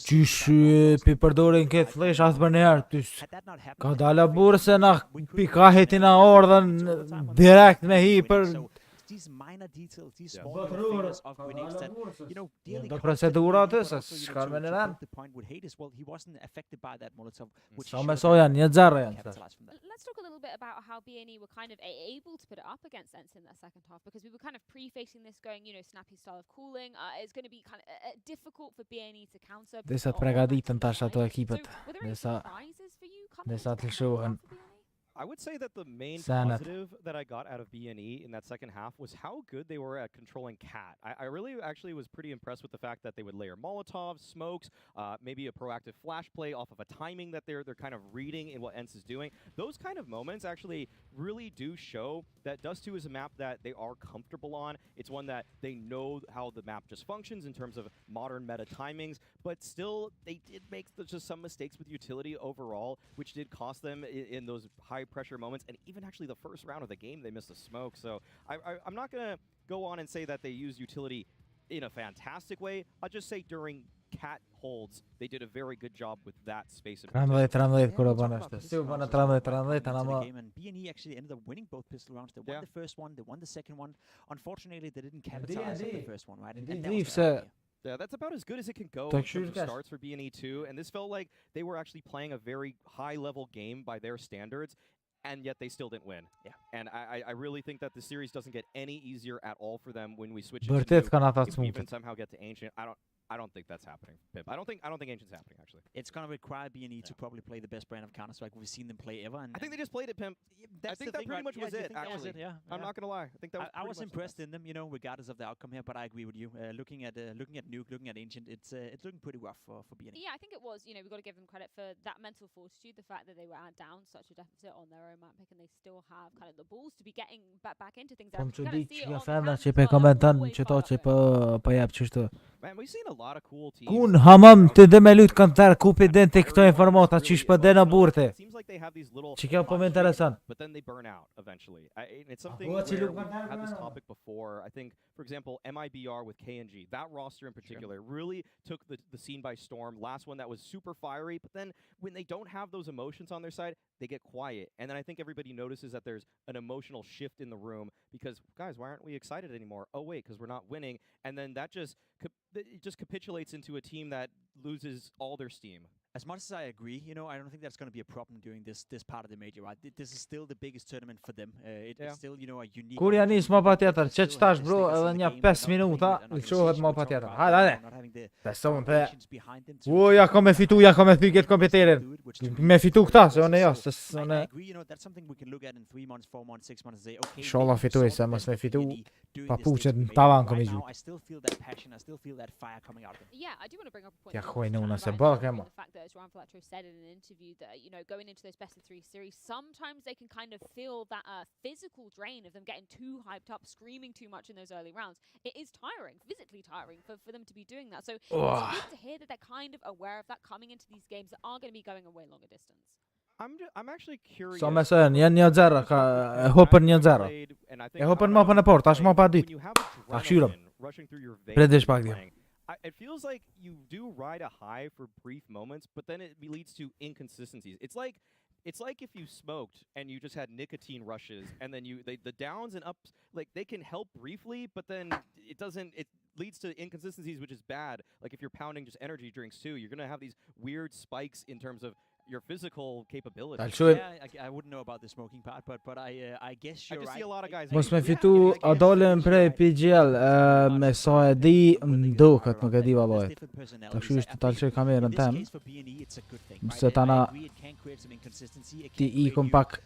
qysh pi përdorin këtë flesh atë për njerë ka dalë burë se na pika hetina ordhen direkt me hi për these minor details, these small things of grenades that, dealing the point with Hades, well, he wasn't affected by that Molotov, which Let's talk a little bit about how BNE were kind of able to put it up against ENCE in that second half, because we were kind of pre-facing this going, Snappy style of calling. It's going to be kind of difficult for BNE to counter. Desa të pregaditën tash ato ekipet. Desa të lëshohen. I would say that the main Sanat. positive that I got out of BNE in that second half was how good they were at controlling Cat. I really actually was pretty impressed with the fact that they would layer Molotovs, smokes, maybe a proactive flash play off of a timing that they're kind of reading in what ENCE is doing. Those kind of moments actually really do show that Dust 2 is a map that they are comfortable on. It's one that they know how the map just functions in terms of modern meta timings, but still they did make just some mistakes with utility overall, which did cost them in those high pressure moments. And even actually the first round of the game, they missed a smoke. So I'm not going to go on and say that they used utility in a fantastic way. I'll just say during Cat holds, they did a very good job with that space. Translate, Yeah, kurva we'll talk banashta. about Si u pistol bana rounds as well, translate, into the ama game, and BNE actually ended up winning both pistol rounds. They won Yeah. the first one, they won the second one. Unfortunately, they didn't And capitalize on the BNE first one, right? and And that BNE was the idea. Yeah, that's about as good as it can go Tak in terms of sure, starts for BNE 2, and this felt like they were actually playing a very high-level game by their standards, and yet they still didn't win. Yeah. And I really think that the series doesn't get any easier at all for them when we switch Vërtet into Nuke. kanë ata If we even smutet. somehow get to Ancient, I don't think that's happening, Pip. I don't think Ancient's happening, actually. It's going to require BNE to probably play the best brand of Counter-Strike we've seen them play ever. And I think they just played it, Pimp. I that's think the that thing, pretty right? much Yeah, was do you it, think that was actually. it? Yeah. I'm not going to lie. I think that was I was pretty much impressed the in them, you know, regardless of the outcome here. But I agree with you. Looking at Nuke, looking at Ancient, it's looking pretty rough for BNE. Yeah, I think it was. You know, we've got to give them credit for that mental fortitude, the fact that they were down such a deficit on their own map pick, and they still have kind of the balls to be getting back into things. Kom I që kinda di see që it ka on the fenda hands që as pe well, komenton always që to fire që up. po jap qështu. Man, we've seen a lot of cool teams. Kun hamam të dhe me lut kanë tërë kupi den të këto informata që shpë dhe në burte. It seems like they have these little Që kjo po me hot streaks, interesant. but then they burn out eventually. And it's something po, where që we've nuk kanë had this burn out. topic before. I think, for example, MIBR with KNG, that roster in particular really took the scene by storm. Last one that was super fiery, but then when they don't have those emotions on their side, they get quiet. And then I think everybody notices that there's an emotional shift in the room because, guys, why aren't we excited anymore? Oh, wait, because we're not winning. And then that just capitulates into a team that loses all their steam. As much as I agree, you know, I don't think that's going to be a problem during this part of the major, right? This is still the biggest tournament for them. It's still, you know, a unique. Kur janë nis më pa tjetër, që që tash bro, edhe një 5 minuta, lëshohet më pa tjetër. Hajde, hajde. Beson të... Ja ko me fitu, ja ko me thy këtë kompiterin. Me fitu këta, se one jo, se one... I agree, you know, that's something we can look at in 3 months, 4 months, 6 months and say, okay, Inshallah maybe we fitoj, saw se the mos best me of fitu BNE doing pa this puqet stage në major. tavan kom Right i now, gjut. I still feel that passion, I still feel that fire coming out of them. Yeah, I do want to bring up a point. Ja that gooi you nou touched na on se about balk, in man. the fact that, as Ryan Fletcher said in an interview, that, you know, going into those best of 3 series, sometimes they can kind of feel that physical drain of them getting too hyped up, screaming too much in those early rounds. It is tiring, physically tiring for them to be doing that. So it's good to hear that they're kind of aware of that coming into these games that are going to be going a way longer distance. I'm actually curious. Sa me sen, janë 1-0, ka e hopën 1-0. E hopën mapën e parë, tash mapa e dytë. Ta këshyrëm. Predesh pak djo. It feels like you do ride a high for brief moments, but then it leads to inconsistencies. It's like if you smoked and you just had nicotine rushes, and then the downs and ups, like they can help briefly, but then it leads to inconsistencies, which is bad. Like if you're pounding just energy drinks too, you're gonna have these weird spikes in terms of your physical capability. Yeah, I wouldn't know about the smoking part, but I guess you're I just right. see a lot of guys. Mos me fitu, a dolem prej PGL, me sa e di, mduket, nuk e di valloj. Ta kështu është ta lëshoj kamerën tem. Se tana ti ikum pak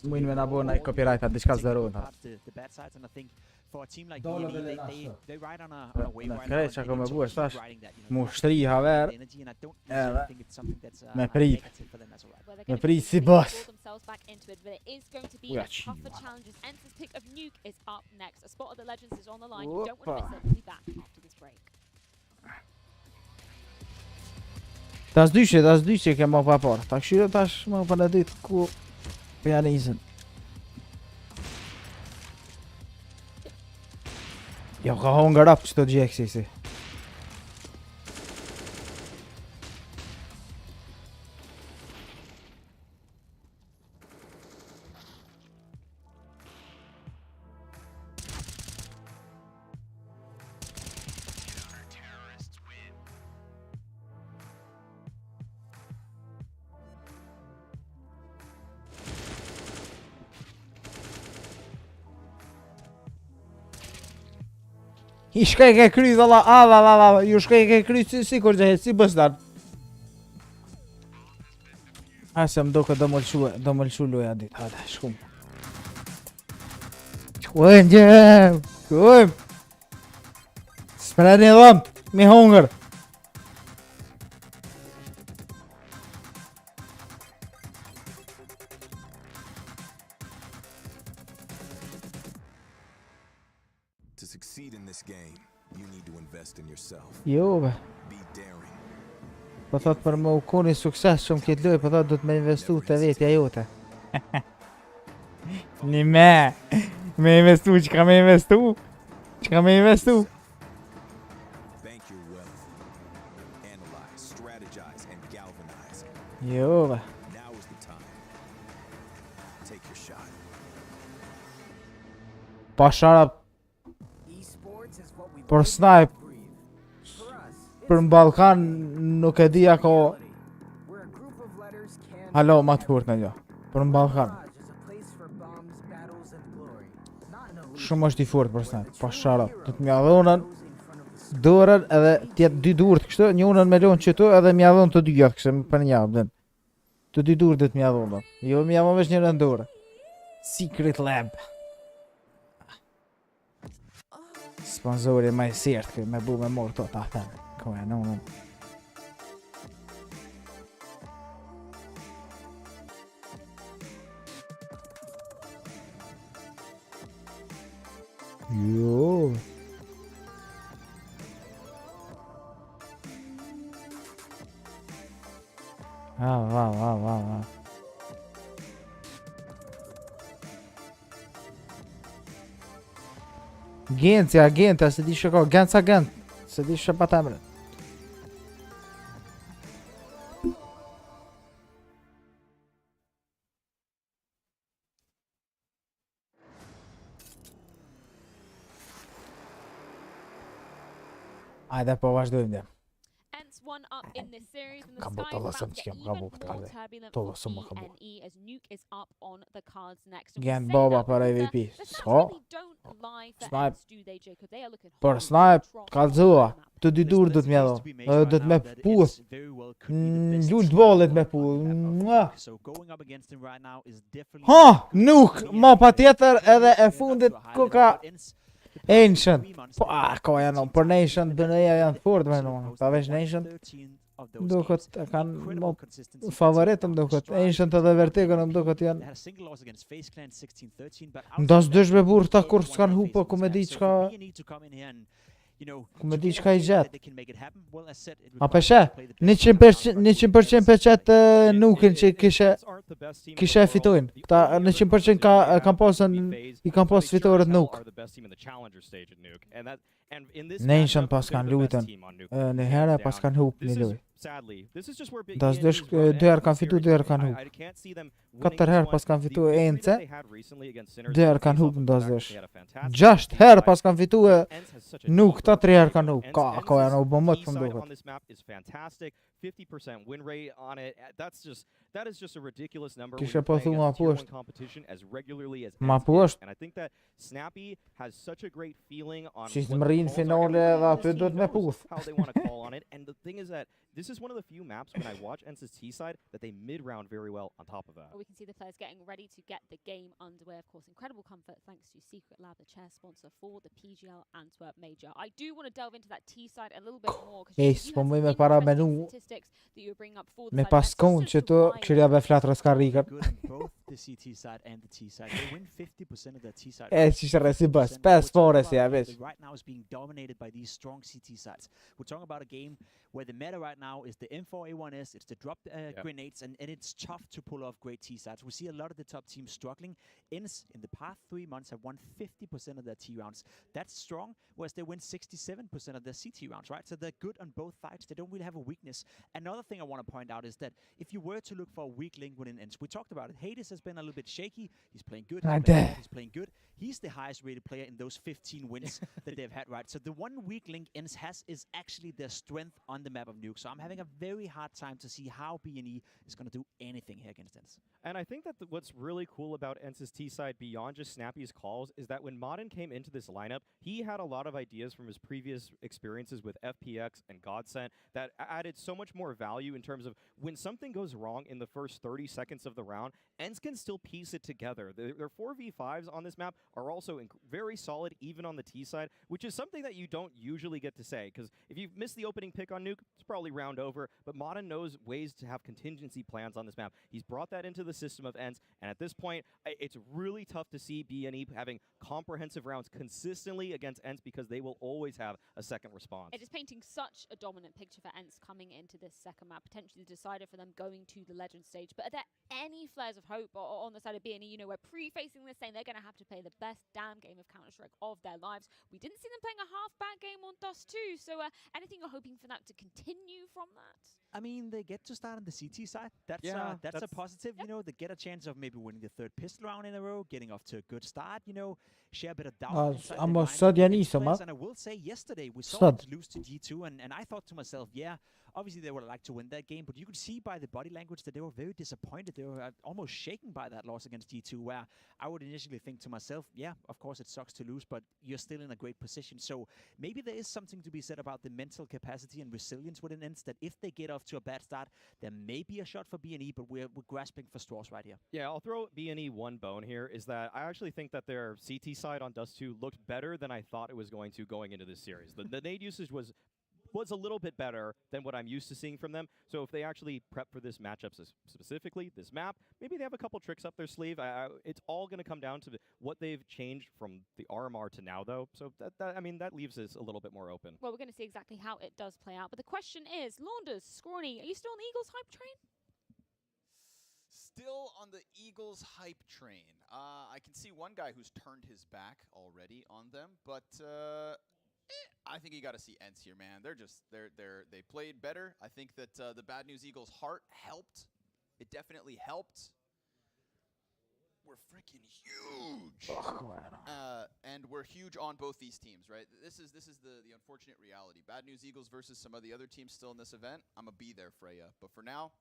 mujnë me na bo naj copyright diçka zlerohet. For a team like Dollar BNE, delle they ride on a wave right Krej now. që ko me bu e stash, Riding that, you know, mu shtri haver, energy, and I don't necessarily think it's something that's me prit. negative for them as well. Well, they're Me gonna prit be si looking to boss. pull themselves back into it, but it is going to be Ua, a tougher chihuahua. challenges. ENCE's pick of Nuke is up next. A spot of the Legends is on the line. You don't want to Opa. miss it. We'll be back after this break. Tas dyshe ke ma pa parë. Ta këshyre tash ma pa në dytë ku për janë izën. Jo, ka hongë rap që të gjekë si. I shkaj ke kry dhalla, ju shkaj ke kry si kur gjehet, si bëstar. هسه مدوكا دمل شو له يا ديت هذا شكون وين جاب وين اسمعني نظام مي هونجر To succeed in this game, you need to invest in yourself. يوبا Be daring. Po thot për më u koni sukses shumë këtë lojë, po thot do të më investu të vetja jote. Një me investu, që ka me investu? Që ka me investu? Bank your wealth. Analyze, strategize, and galvanize. Jova. Now is the time. Take your shot. Pa sharap për snipe për në Ballkan nuk e di ako halo ma të furt në gjo për në Ballkan shumë është i furt për snipe pa sharap do të mja dhonën dorën edhe tjetë dy durët kështë një unën me lonë qëtu edhe mja dhonë të dy gjatë kështë për një javë të dy durët dhe të mja dhonë jo mja dhonë vesh një rëndorë Secret Lab Sponzori ma i sirtë këj me bu me morë të ta thënë Koja në unë Jo Va Genci, agenta, se di shë ka, genc agent, se di shë pa temre. Ajde po vazhdojmë dhe. ENCE one up in this series, and the Kam skies bota about lësëm to që get kem even gabu këtë more kalve. turbulent To for lësëm më gabu. BNE as Nuke is up on the cards next. And we Gen say baba that për because AVP. the stats S'ka. really don't lie for Snipe. ENCE, do they, Jacob? They are looking Për hard snipe, to drop kalzua, on the map. të dy dur do të mja dho, do të me puth, lullt bollet me puth. Ha, nuk, ma pa tjetër edhe e fundit ku ka Ancient. Po, ka janë, për Nation, BNE janë fort me në, ta vesh Nation, duket e kanë mo favoritëm duket, Ancient edhe Vertigo në duket janë. Ndas dysh me burë ta kur s'kan hu, po ku me di qka, ku me di qka i gjetë. A peshe, 100% për qëtë Nukin që kishe fitojnë. Këta 100% kam pasën, i kam pasë fitore të Nuk. Nation pas kanë lutën, në herë pas kanë hup një luj. Das dysh dëherë kanë fitu, dëherë kanë hup. 4 herë pas kanë fitu ENCE, dëherë kanë hup në das dysh. 6 herë pas kanë fitu Nuk, ta 3 herë kanë hup. Ka janë u bomët për mduket. 50% win rate on it. That is just a ridiculous number. Kishe po thu ma poshtë. Ma Ma poshtë. And I think that Snappy has such a great feeling on Që të what më the rinë calls are finale gonna be. edhe aty This do të me team knows puth. how they want to call on it. And the thing is that this is one of the few maps when I watch ENCE's T side that they mid-round very well on top of that. We can see the players getting ready to get the game underway. Of course, incredible comfort thanks to Secret Lab, the chair sponsor for the PGL Antwerp Major. I do want to delve into that T side a little bit more because Po më me para menu statistics that you were bringing up for the me side. pas kon që to këshirja be flatrës ka rikën. Good on both the CT side and the T side. They win 50% of their T side. E që shërë si bës, 5 fore si ja veç. Right now is being dominated by these strong CT sides. We're talking about a game where the meta right now is the M4A1S, it's the drop grenades, and it's tough to pull off great T sides. We see a lot of the top teams struggling. ENCE in the past 3 months have won 50% of their T rounds. That's strong, whereas they win 67% of their CT rounds, right? So they're good on both sides. They don't really have a weakness. Another thing I want to point out is that if you were to look for a weak link within ENCE, we talked about it. Hades has been a little bit shaky. He's playing good. He's playing good. He's the highest rated player in those 15 wins that they've had, right? So the one weak link ENCE has is actually their strength on the map of Nuke. So I'm having a very hard time to see how BNE is going to do anything here against ENCE. And I think that what's really cool about ENCE's T-side beyond just Snappy's calls is that when Modern came into this lineup, he had a lot of ideas from his previous experiences with FPX and Godsent that added so much more value in terms of when something goes wrong in the first 30 seconds of the round, ENCE can still piece it together. Their 4v5s on this map are also very solid even on the T-side, which is something that you don't usually get to say, because if you've missed the opening pick on Nuke, it's probably round over, but Modern knows ways to have contingency plans on this map. He's brought that into the system of ENCE, and at this point, it's really tough to see BNE having comprehensive rounds consistently against ENCE because they will always have a second response. It is painting such a dominant picture for ENCE coming into this second map, potentially the decider for them going to the Legend stage. But are there any flares of hope on the side of BNE? You know, we're prefacing this saying they're going to have to play the best damn game of Counter-Strike of their lives. We didn't see them playing a half-bad game on Dust 2, so anything you're hoping for that to continue from that? I mean, they get to start on the CT side. That's a positive. Yep. You know, they get a chance of maybe winning the third pistol round in a row, getting off to a good start. You know, share a bit of doubt. inside the Ama line sad of yani these isom, players. ha? And I will say, yesterday we saw Sad. them lose to G2, and I thought to myself, yeah, obviously they would like to win that game, but you could see by the body language that they were very disappointed. They were almost shaken by that loss against G2, where I would initially think to myself, yeah, of course it sucks to lose, but you're still in a great position. So maybe there is something to be said about the mental capacity and resilience within ENCE, that if they get off to a bad start, there may be a shot for BNE, but we're grasping for straws right here. Yeah, I'll throw BNE one bone here, is that I actually think that their CT side on Dust 2 looked better than I thought it was going to going into this series. The nade usage was a little bit better than what I'm used to seeing from them. So if they actually prep for this matchup specifically, this map, maybe they have a couple tricks up their sleeve. It's all going to come down to what they've changed from the RMR to now, though. So I mean, that leaves us a little bit more open. Well, we're going to see exactly how it does play out. But the question is, Launders, Scrawny, are you still on the Eagles hype train? Still on the Eagles hype train. I can see one guy who's turned his back already on them, but I think you got to see ENCE here, man. They played better. I think that the Bad News Eagles heart helped. It definitely helped. We're freaking huge. And we're huge on both these teams, right? This is the unfortunate reality. Bad News Eagles versus some of the other teams still in this event. I'm going to be there, Freya. But for now,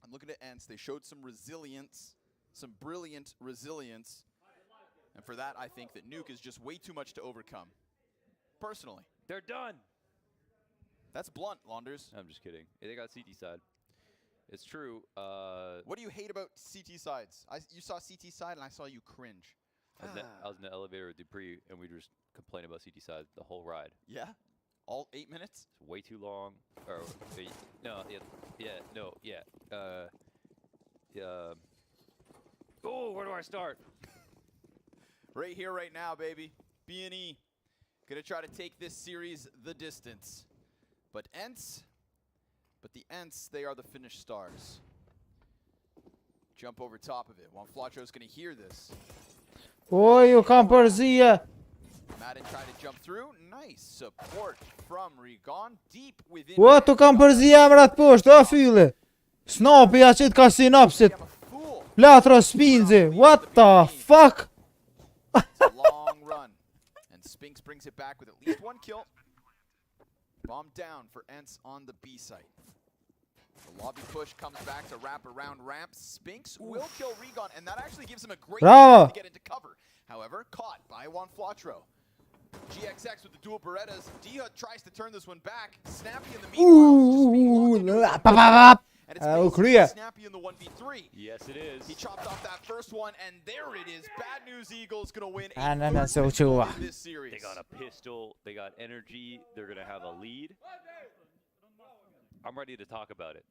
I'm looking at ENCE. They showed some resilience, some brilliant resilience. And for that, I think that Nuke is just way too much to overcome. Personally. They're done. That's blunt, Launders. I'm just kidding. They got CT side. It's true. What do you hate about CT sides? You saw CT side and I saw you cringe. I was in the elevator with Dupree, and we just complained about CT side the whole ride. Yeah? All 8 minutes? It's way too long. Or Oh, where do I start? Right here, right now, baby. BNE gonna try to take this series the distance. But the ENCE, they are the finished stars. Jump over top of it. Flatro's gonna hear this. Oj, och Kamperzia! Madden tried to jump through. Nice support from Regon. Deep within. What, och Kamperzia emrat poshtë, a fylle! Snapi ja qit ka sinapsit! Platra spinzi! What the fuck? It's a long run. And Spinks brings it back with at least one kill. Bomb down for ENCE on the B site. The lobby push comes back to wrap around ramp. Spinks will kill Regon, and that actually gives him a great chance to get into cover. However, caught by Flatro. GXX with the dual Berettas. Diha tries to turn this one back. Snappy in the meanwhile. And it's clear. Snappy in the 1v3. Yes, it is. He chopped off that first one, and there it is. Bad News Eagles gonna win this series. They got a pistol. They got energy. They're gonna have a lead. I'm ready to talk about it.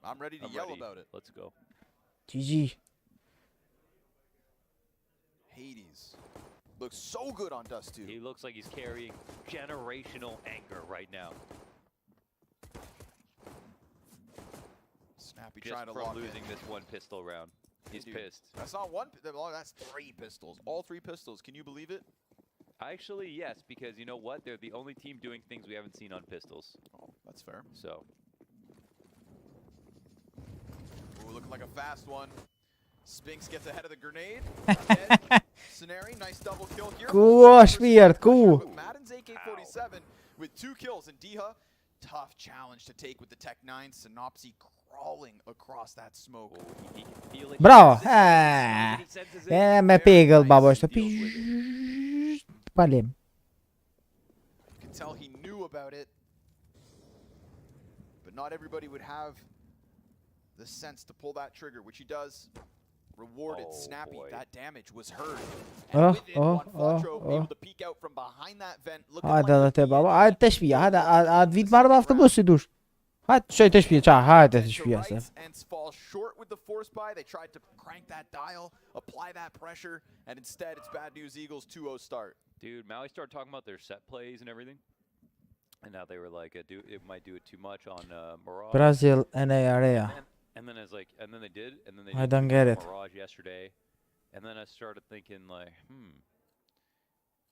I'm ready to yell about it. Let's go. GG. Hades looks so good on Dust 2. He looks like he's carrying generational anger right now. Snappy Just trying to from lock losing in. this one pistol round. He's pissed. That's not one. That's 3 pistols. All 3 pistols. Can you believe it? Actually, yes, because you know what? They're the only team doing things we haven't seen on pistols. Oh, that's fair. So. Ooh, looking like a fast one. Spinks gets ahead of the grenade. Scenario, nice double kill here. Cool, Spiert, cool. Madden's AK-47 with 2 kills, and Diha Tough challenge to take with the Tech 9. Synopsy crawling across that smoke. Oh, he can feel it. Bravo! He senses it. Me PGL baba işte. Deals with it. Palim. You can tell he knew about it. But not everybody would have the sense to pull that trigger, which he does. Rewarded Oh, Snappy. boy. That damage was heard. Oh, And with it, oh, Juan Flatro oh, able to peek out from behind that vent. Looking هذا like ده بابا هاد تشبيه هذا عاد فيد مرة ضافت بوس يدوش هاد شوي تشبيه شا هذا تشبيه to هسه rights, ENCE falls short with the force buy. They tried to crank that dial, apply that pressure, and instead it's bad news Eagles 2-0 start. Dude, Maui started talking about their set plays and everything. And now they were like, it might do it too much on Mirage. Brazil NARA. And then it's like, and then they did, and then they I did don't it get on it. Mirage yesterday, and then I started thinking like,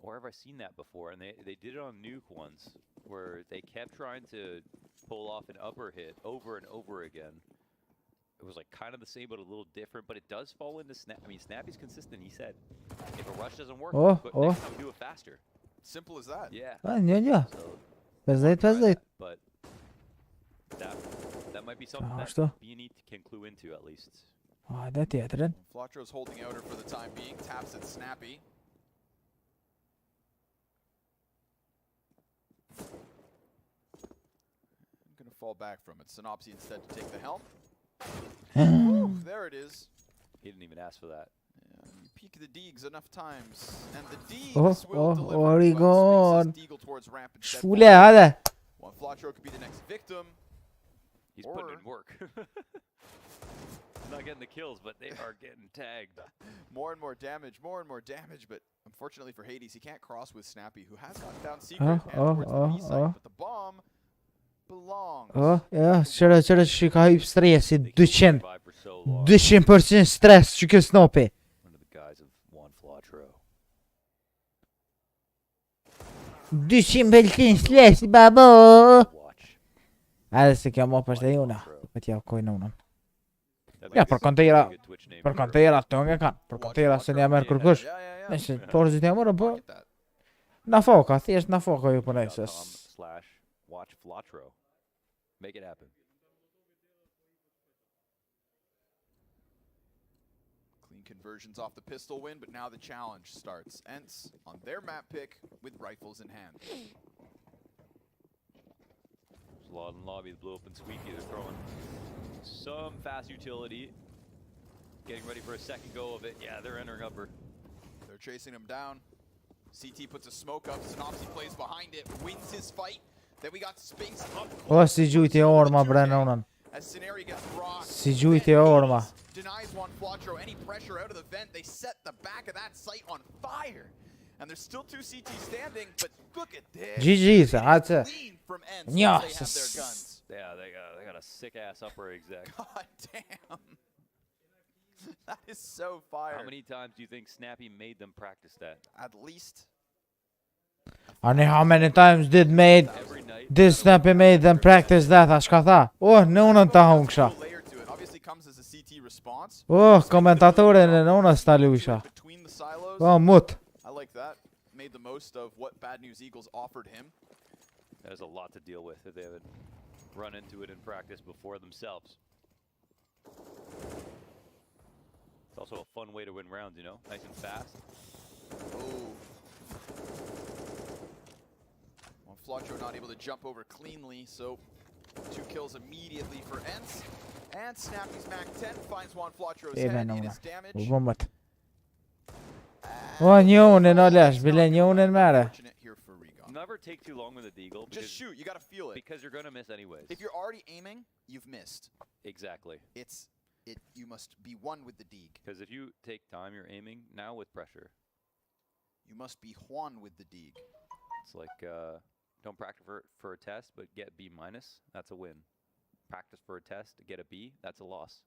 where have I seen that before? And they did it on Nuke once, where they kept trying to pull off an upper hit over and over again. It was like kind of the same, but a little different. But it does fall into Snap. I mean, Snappy's consistent. He said, if a rush doesn't work, but next time do it faster. Simple as that. Yeah. Yeah. So, Bezdeyt. but that might be something that Что? BNE can clue into at least. هذا تياترن. Flatro's holding outer for the time being. Taps at Snappy. Gonna fall back from it. Synopsy instead to take the helm. Woo, there it is. He didn't even ask for that. Yeah, you peek the Deegs enough times, and the Deegs Oh, will oh, deliver. Oregon. Deagle towards ramp instead. شفولة هذا. One Flatro could be the next victim. He's putting in work. He's not getting the kills, but they are getting tagged. More and more damage, but unfortunately for Hades, he can't cross with Snappy, who has gotten down secret and towards the B site, but the bomb belongs. Ja, چرا شکایی استرس دوچن Survived for so long. 200% stres çünkü snoopy. Under the guise of Juan Flatro. 200% stres babo. Watch. هذا سكان ما بس ديونا. بتيا كوينونا. That Ja, makes per a conteera- good Twitch name Per for quanto era tunga kan. Per quanto era sen jag märker kurs. Yeah. Men sen porzi det var på. Get that. Na foka, ties na foka ju på nästas. .com/watch Flatro. Make it happen. Clean conversions off the pistol win, but now the challenge starts. ENCE on their map pick with rifles in hand. There's a lot in lobby that blew up and squeaky. They're throwing some fast utility. Getting ready for a second go of it. Yeah, they're entering upper. They're chasing him down. CT puts a smoke up. Synopsy plays behind it, wins his fight. Then we got Spinks up O si gjujti orma brenonan. as Scenario gets rocked. Si gjujti orma. Denies Juan Flatro any pressure out of the vent. They set the back of that site on fire. And there's still two CT standing, but look at this. GG's, هذا. Clean from ENCE Yeah. once they have their guns. Yeah, they got a sick ass upper exec. God damn. That is so fire. How many times do you think Snappy made them practice that? At least. And how many times did Every night. Snappy made them practice that ashka tha? Nunan ta hunksha. Layer to it. Obviously comes as a CT response. Kommentatoren nuna stalusha. Between the silos. Mut. I like that. Made the most of what Bad News Eagles offered him. There's a lot to deal with if they haven't run into it in practice before themselves. It's also a fun way to win rounds, you know? Nice and fast. Oh. Well, Flatro not able to jump over cleanly, so 2 kills immediately for ENCE. And Snappy's Mac 10 finds Juan Flatro's head in his damage. Bombat. Njonen oljaš, bile njonen mere. Fortunate here for Regon. Never take too long with a deagle Just because, shoot, you gotta feel it. because you're going to miss anyways. If you're already aiming, you've missed. Exactly. You must be one with the Deeg. Because if you take time, you're aiming now with pressure. You must be Juan with the Deeg. It's like, don't practice for a test, but get B-. That's a win. Practice for a test to get a B, that's a loss.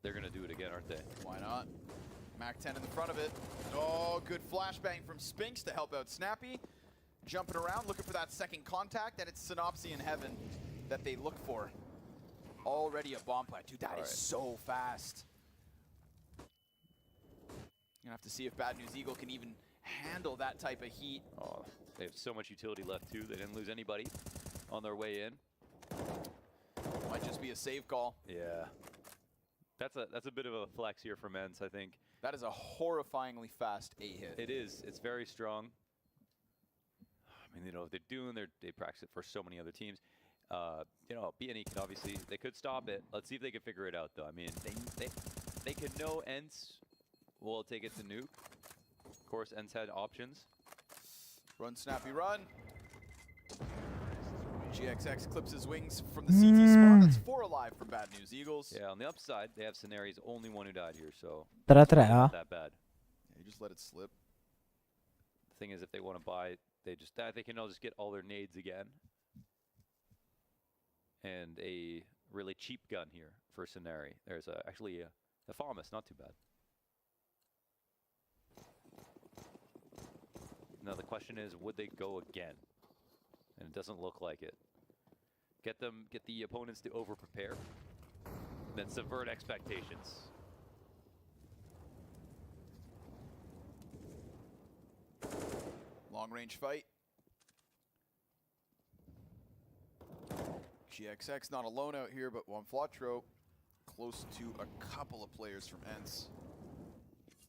They're going to do it again, aren't they? Why not? Mac 10 in the front of it. Oh, good flashbang from Spinks to help out Snappy. Jumping around, looking for that second contact, and it's Synopsy in heaven that they look for. Already a bomb plant. Dude, that is so fast. Gonna have to see if Bad News Eagle can even handle that type of heat. Oh, they have so much utility left too. They didn't lose anybody on their way in. Might just be a save call. Yeah. That's a bit of a flex here from ENCE, I think. That is a horrifyingly fast 8 hit. It is. It's very strong. I mean, you know, they're doing they practice it for so many other teams. You know, BNE can obviously, they could stop it. Let's see if they can figure it out, though. I mean, they could know ENCE will take it to Nuke. Of course, ENCE had options. Run, Snappy, run. GXX clips his wings from the CT spawn. That's 4 alive from Bad News Eagles. Yeah, on the upside, they have Scenari's only one who died here, so 3-3 ja. not that bad. Yeah, you just let it slip. The thing is, if they want to buy, they can all just get all their nades again. And a really cheap gun here for Scenari. There's actually a FAMAS, not too bad. Now the question is, would they go again? And it doesn't look like it. Get the opponents to over-prepare, then subvert expectations. Long-range fight. GXX not alone out here, but Juan Flatro close to a couple of players from ENCE.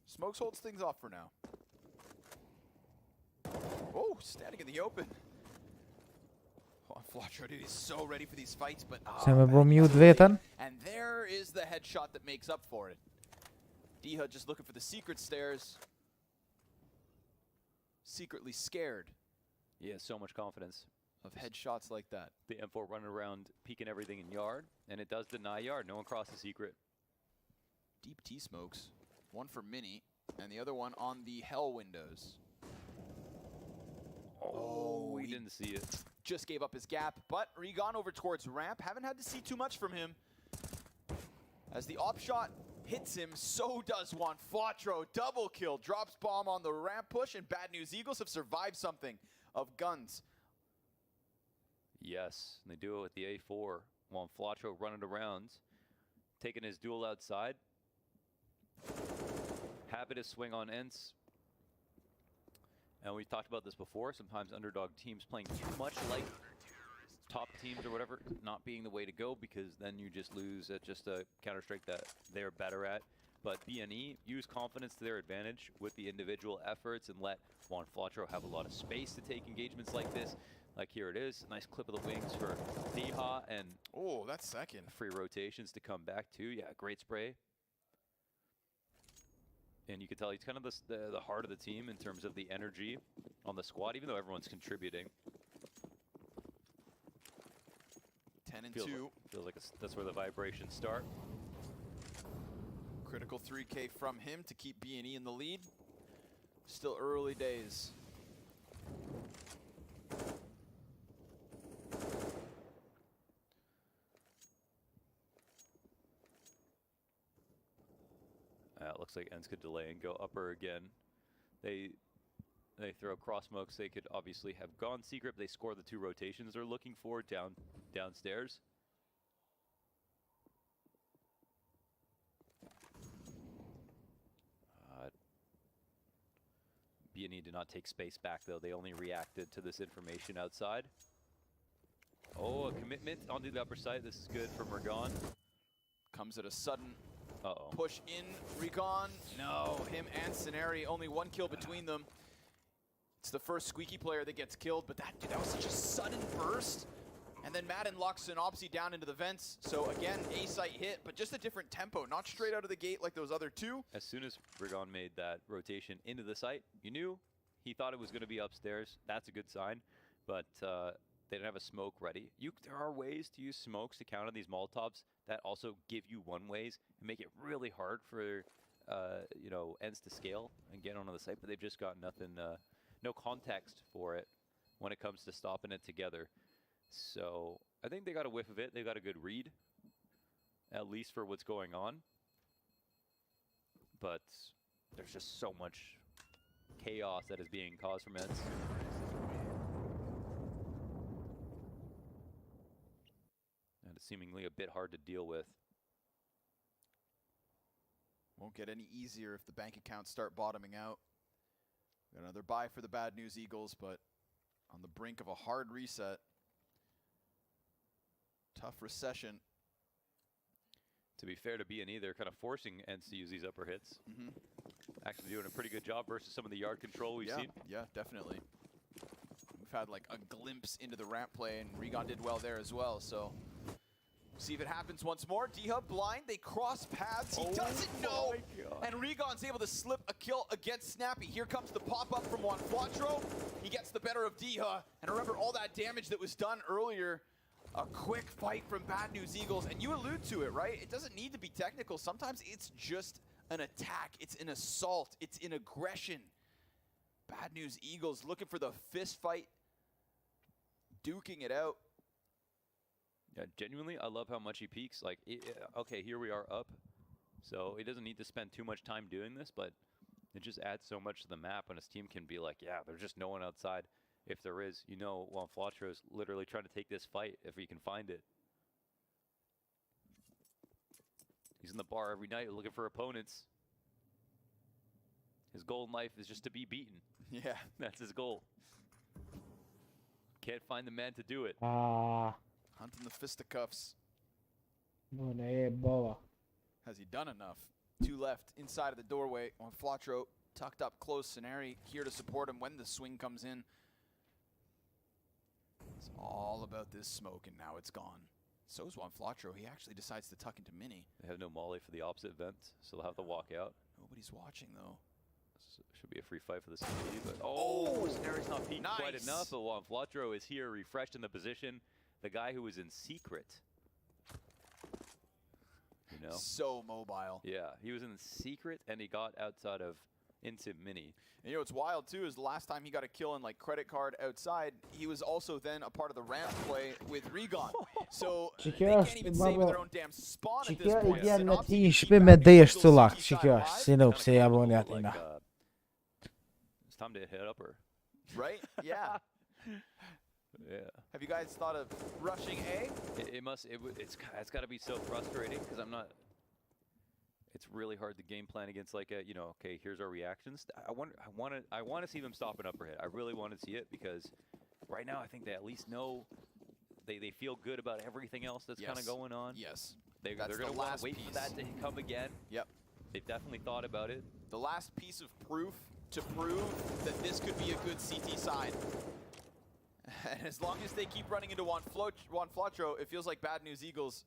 Smokes holds things off for now. Oh, standing in the open. Juan Flatro, dude, he's so ready for these fights, but Zijn we Bromute weten? and there is the headshot that makes up for it. Diha just looking for the secret stairs. Secretly scared He has so much confidence. of headshots like that. The M4 running around, peeking everything in yard, and it does deny yard. No one crosses secret. Deep T smokes. One for Mini, and the other one on the Hell windows. Oh, we he didn't see it. just gave up his gap, but Regon over towards ramp. Haven't had to see too much from him. As the op shot hits him, so does Juan Flatro. Double kill, drops bomb on the ramp push, and Bad News Eagles have survived something of guns. Yes, and they do it with the A4. Juan Flatro running around, taking his duel outside. Happy to swing on ENCE. And we talked about this before, sometimes underdog teams playing too much like top teams or whatever, not being the way to go, because then you just lose at just a Counter-Strike that they're better at. But BNE use confidence to their advantage with the individual efforts and let Juan Flatro have a lot of space to take engagements like this. Like here it is, nice clip of the wings for Diha, and Oh, that's second. free rotations to come back too. Yeah, great spray. And you can tell he's kind of the heart of the team in terms of the energy on the squad, even though everyone's contributing. 10 and Feels 2. like that's where the vibrations start. Critical 3K from him to keep BNE in the lead. Still early days. It looks like ENCE could delay and go upper again. They throw cross smokes. They could obviously have gone secret. They score the 2 rotations they're looking for downstairs. BNE did not take space back though. They only reacted to this information outside. Oh, a commitment onto the upper side. This is good from Regon. Comes at a sudden Uh-oh. push in. Regon, no, him and Scenari, only 1 kill between them. It's the first squeaky player that gets killed, but that was such a sudden burst. And then Madden locks Synopsy down into the vents. So again, A site hit, but just a different tempo, not straight out of the gate like those other 2. As soon as Regon made that rotation into the site, you knew he thought it was going to be upstairs. That's a good sign, but they didn't have a smoke ready. There are ways to use smokes to counter these Molotovs that also give you one-ways and make it really hard for you know, ENCE to scale and get onto the site, but they've just got nothing, no context for it when it comes to stopping it together. So I think they got a whiff of it. They got a good read, at least for what's going on. But there's just so much chaos that is being caused from ENCE. And it's seemingly a bit hard to deal with. Won't get any easier if the bank accounts start bottoming out. Got another buy for the Bad News Eagles, but on the brink of a hard reset. Tough recession. To be fair to BNE, they're kind of forcing ENCE to use these upper hits. Actually doing a pretty good job versus some of the yard control we've seen. Yeah, definitely. We've had like a glimpse into the ramp play, and Regon did well there as well, so see if it happens once more. D-Hub blind, they cross paths. He doesn't know, and Regon's able to slip a kill against Snappy. Here comes the pop-up from Juan Flatro. He gets the better of D-Hub, and remember all that damage that was done earlier. A quick fight from Bad News Eagles, and you allude to it, right? It doesn't need to be technical. Sometimes it's just an attack. It's an assault. It's an aggression. Bad News Eagles looking for the fist fight, duking it out. Yeah, genuinely, I love how much he peeks. Like, okay, here we are up. So he doesn't need to spend too much time doing this, but it just adds so much to the map, and his team can be like, yeah, there's just no one outside. If there is, you know, Juan Flatro's literally trying to take this fight if he can find it. He's in the bar every night looking for opponents. His goal in life is just to be beaten. Yeah. That's his goal. Can't find the man to do it. Hunting the fisticuffs. Boa. Has he done enough? 2 left inside of the doorway. On Flatro tucked up close. Scenari here to support him when the swing comes in. It's all about this smoke, and now it's gone. So is Juan Flatro. He actually decides to tuck into Mini. They have no molly for the opposite vent, so they'll have to walk out. Nobody's watching, though. Should be a free fight for the CT, but Scenari's not peaked quite enough, but Juan Flatro is here, refreshed in the position. The guy who was in secret. You know? So mobile. Yeah, he was in secret, and he got outside of ENCE Mini. And you know what's wild too is the last time he got a kill in like credit card outside, he was also then a part of the ramp play with Regon. So they can't even save their own damn spawn at this point. Ishby me dejesz sulak, shikosh, synopsy abonyatina. It's time to hit upper. Right? Yeah. Yeah. Have you guys thought of rushing A? It's got to be so frustrating because I'm not. It's really hard to game plan against like a, you know, okay, here's our reactions. I want to see them stop an upper hit. I really want to see it because right now I think they at least know they feel good about everything else that's kind of going on. Yes. They're going to want to wait for that to come again. Yep. They've definitely thought about it. The last piece of proof to prove that this could be a good CT side. And as long as they keep running into Juan Flatro, it feels like Bad News Eagles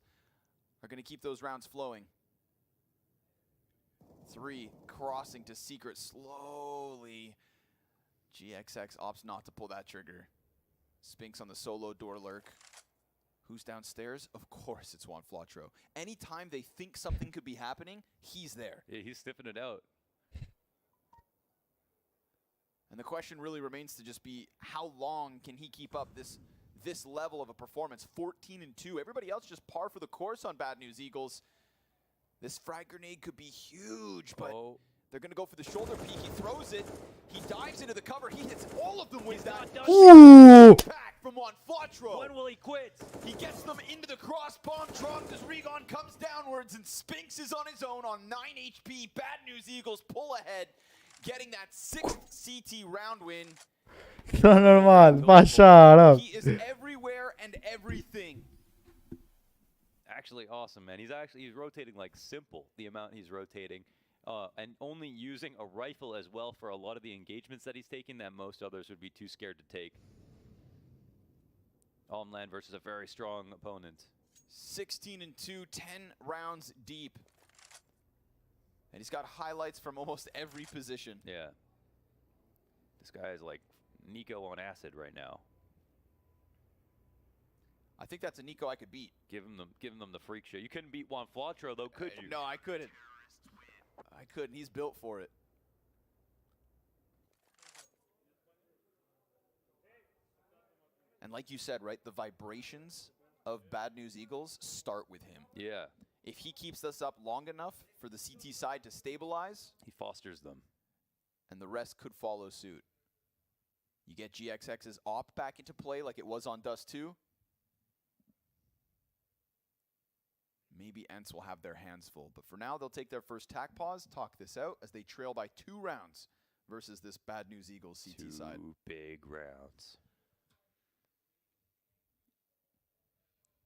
are going to keep those rounds flowing. 3 crossing to secret slowly. GXX opts not to pull that trigger. Spinks on the solo door lurk. Who's downstairs? Of course it's Juan Flatro. Anytime they think something could be happening, he's there. Yeah, he's sniffing it out. And the question really remains to just be, how long can he keep up this level of a performance? 14-2. Everybody else just par for the course on Bad News Eagles. This frag grenade could be huge, but they're going to go for the shoulder peek. He throws it. He dives into the cover. He hits all of them with that. Back from Juan Flatro. When will he quit? He gets them into the cross bomb trunk as Regon comes downwards, and Spinks is on his own on 9 HP. Bad News Eagles pull ahead, getting that 6th CT round win. So normal, başarım. He is everywhere and everything. Actually awesome, man. He's rotating like simple, the amount he's rotating, and only using a rifle as well for a lot of the engagements that he's taking that most others would be too scared to take. On land versus a very strong opponent. 16-2, 10 rounds deep. And he's got highlights from almost every position. Yeah. This guy is like Nico on acid right now. I think that's a Nico I could beat. Giving them the freak show. You couldn't beat Juan Flatro though, could you? No, I couldn't. I couldn't. He's built for it. And like you said, right, the vibrations of Bad News Eagles start with him. Yeah. If he keeps this up long enough for the CT side to stabilize, he fosters them. And the rest could follow suit. You get GXX's op back into play like it was on Dust 2. maybe ENCE will have their hands full. But for now, they'll take their first tack pause, talk this out, as they trail by 2 rounds versus this Bad News Eagles CT side. 2 big rounds.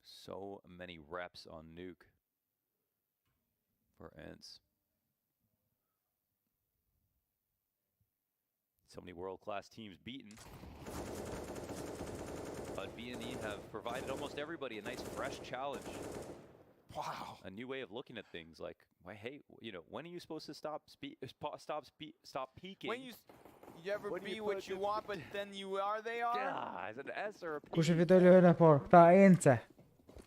So many reps on Nuke for ENCE. So many world-class teams beaten. But BNE have provided almost everybody a nice fresh challenge. Wow. A new way of looking at things. Like, why, hey, you know, when are you supposed to stop peaking? When you ever When be you what put you the- want, but then you are, they are? Yeah, is it an S or a P? Kush e fitoi lojën e parë? Këta ENCE.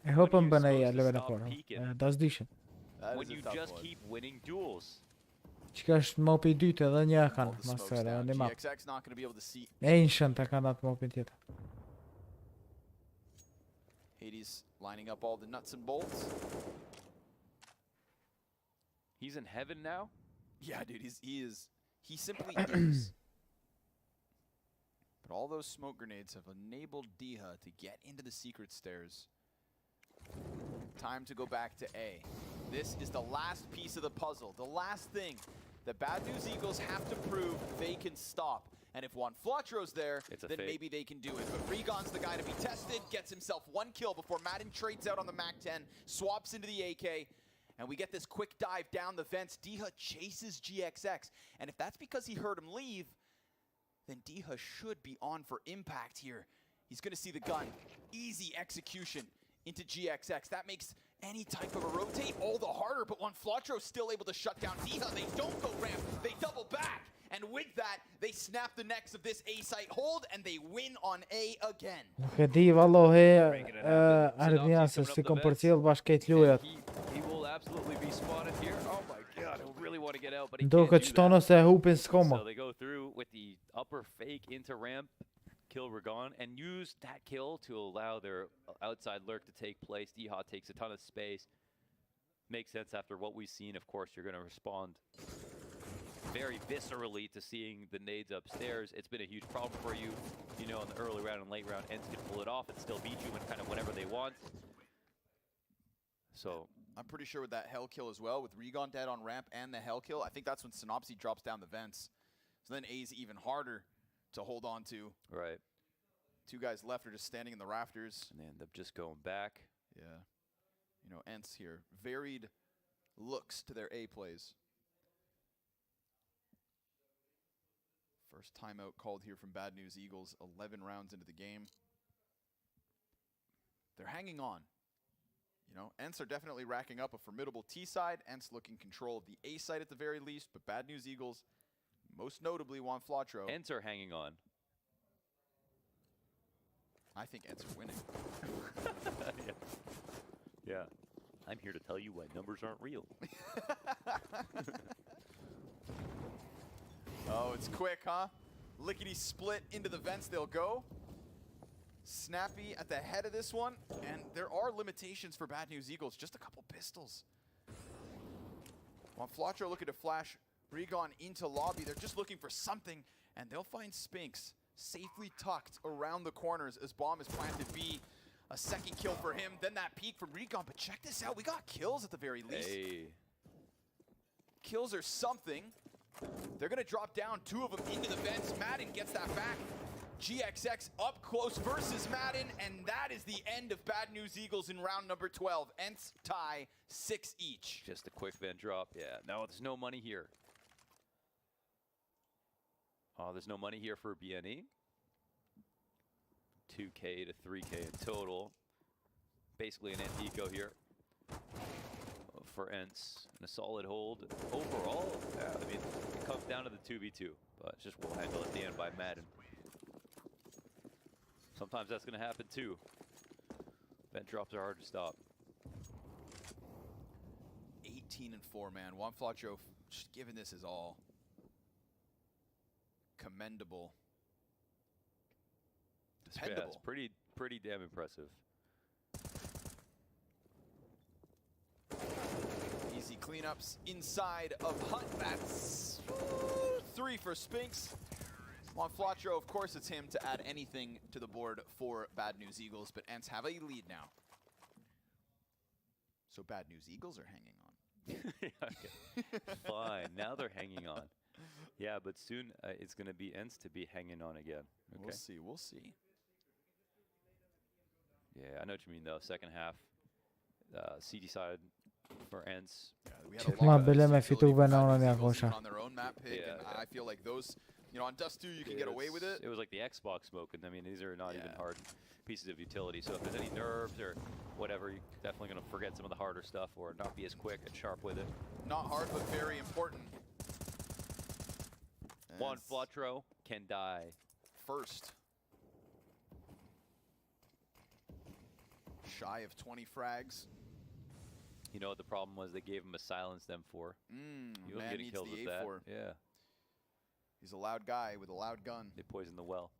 E hopën you BNE supposed to lojën e stop parë. peeking? Dasdyshin. That When is a you tough just one. keep winning duels. Çka është mopi i dytë edhe një All kanë the smokes masore down. në map. GXX not going to be able to see Ancient e kanë atë mopin tjetër. Hades lining up all the nuts and bolts. He's in heaven now? Yeah, dude, he simply is. But all those smoke grenades have enabled Diha to get into the secret stairs. Time to go back to A. This is the last piece of the puzzle, the last thing the Bad News Eagles have to prove they can stop. And if Juan Flatro's there, It's a then fake. maybe they can do it. But Regon's the guy to be tested, gets himself 1 kill before Madden trades out on the MAC-10, swaps into the AK, and we get this quick dive down the vents. Diha chases GXX, and if that's because he heard him leave, then Diha should be on for impact here. He's gonna see the gun. Easy execution into GXX. That makes any type of a rotate all the harder, but Juan Flatro's still able to shut down Diha. They don't go ramp, they double back. And with that, they snap the necks of this A site hold, and they win on A again. Nuk e di vallohi Making it happen. Ardnia se Synopsis si coming kom up the përcjell bashkë këtë And lojat. he will absolutely be spotted here. Oh my god, I really want to get out, but he Ndo can't këtë do qtono that. se hupin s'koma. So they go through with the upper fake into ramp, kill Ragon, and use that kill to allow their outside lurk to take place. Diha takes a ton of space. Makes sense after what we've seen. Of course, you're going to respond very viscerally to seeing the nades upstairs. It's been a huge problem for you. You know, in the early round and late round, ENCE can pull it off and still beat you in kind of whenever they want. So I'm pretty sure with that hell kill as well, with Regon dead on ramp and the hell kill, I think that's when Synopsy drops down the vents. So then A's even harder to hold on to. right, 2 guys left are just standing in the rafters. and they end up just going back. Yeah. You know, ENCE here. Varied looks to their A plays. First timeout called here from Bad News Eagles, 11 rounds into the game. They're hanging on. You know, ENCE are definitely racking up a formidable T side. ENCE looking control of the A side at the very least, but Bad News Eagles, most notably Juan Flatro. ENCE are hanging on. I think ENCE are winning. Yeah. I'm here to tell you why numbers aren't real. Oh, it's quick, huh? Lickety split into the vents they'll go. Snappy at the head of this one, and there are limitations for Bad News Eagles. Just a couple pistols. Juan Flatro looking to flash Regon into lobby. They're just looking for something, and they'll find Spinks safely tucked around the corners as bomb is planted B. A second kill for him, then that peek from Regon. But check this out, we got kills at the very least. Hey. Kills are something. They're gonna drop down 2 of them into the vents. Madden gets that back. GXX up close versus Madden, and that is the end of Bad News Eagles in round number 12. ENCE tie 6 each. Just a quick vent drop. Yeah, no, there's no money here. Oh, there's no money here for BNE. 2K to 3K in total. Basically an anti-eco here for ENCE. And a solid hold overall. Yeah, I mean, it comes down to the 2v2, but it's just well handled at the end by Madden. Sometimes that's going to happen too. Vent drops are hard to stop. 18-4, man. Juan Flatro just giving this his all. Commendable. Yeah, Dependable. it's pretty damn impressive. Easy cleanups inside of Hunt. That's 3 for Spinks. Juan Flatro, of course, it's him to add anything to the board for Bad News Eagles, but ENCE have a lead now. So bad news, Eagles are hanging on. Okay. Fine. Now they're hanging on. Yeah, but soon it's going to be ENCE to be hanging on again. Okay. We'll see. We'll see. Yeah, I know what you mean though. Second half, CT side for ENCE. Yeah, we had a Ma lot of bele me versatility fitu from bad banana news ne Eagles akosha. on their own map pick, Yeah, and yeah. I feel like those, on Dust 2 you can get away with it. It was like the Xbox smoke, and I mean these are not even Yeah. hard pieces of utility. So if there's any nerves or whatever, you're definitely going to forget some of the harder stuff or not be as quick and sharp with it. Not hard, but very important. Juan ENCE Flatro can die. first. Shy of 20 frags. You know what the problem was? They gave him a silence them for. He wasn't Man getting needs kills the with that. A4. Yeah, He's a loud guy with a loud gun. they poisoned the well.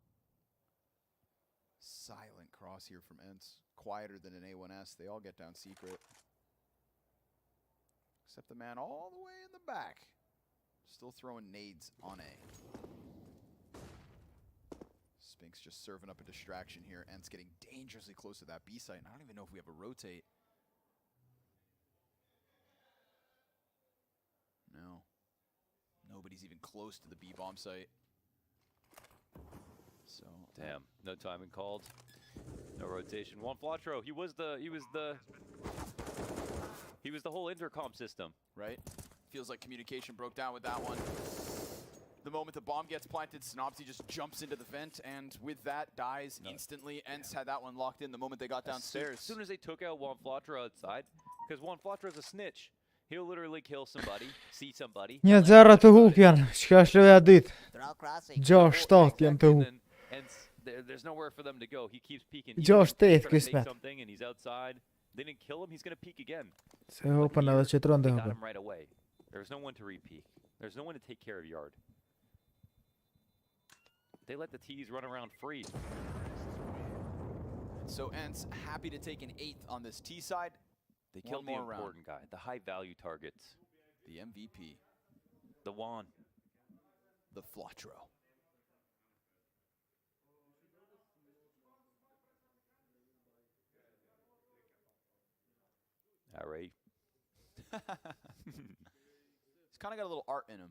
Silent cross here from ENCE. Quieter than an A1S. They all get down secret. Except the man all the way in the back. Still throwing nades on A. Spinks just serving up a distraction here. ENCE getting dangerously close to that B site. And I don't even know if we have a rotate. No. Nobody's even close to the B bomb site. So Damn, no timing called. No rotation. Juan Flatro, he was the whole intercom system. right? Feels like communication broke down with that one. The moment the bomb gets planted, Synopsy just jumps into the vent, and with that, dies instantly. ENCE had that one locked in the moment they got downstairs. As soon as they took out Juan Flatro outside, because Juan Flatro's a snitch. He'll literally kill somebody, see somebody. Një zerra të hupjan, çka është loja dytë. They're all crossing. 6-7 janë të hup. There's nowhere for them to go. He keeps peeking. Gjosh He's tet trying to take kismet. something and he's outside. They didn't kill him. He's gonna peek again. Se hupën edhe qetron They të got hupën. him right away. There's no one to re-peek. There's no one to take care of yard. They let the T's run around free. So ENCE happy to take an 8th on this T side. They One killed the more round. important guy, the high-value targets, The MVP, the Juan. the Flatro. All right. He's kind of got a little art in him.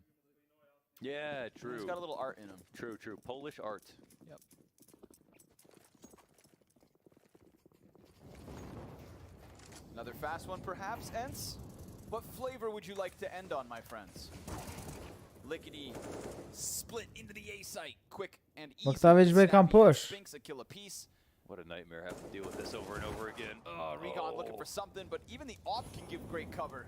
Yeah, true. He's got a little art in him. True, true. Polish art. Yep. Another fast one, perhaps, ENCE? What flavor would you like to end on, my friends? Lickety split into the A site, quick and easy. Bogdanovic Snappy can and push. Spinks a kill apiece. What a nightmare having to deal with this over and over again. Regon looking for something, but even the op can give great cover.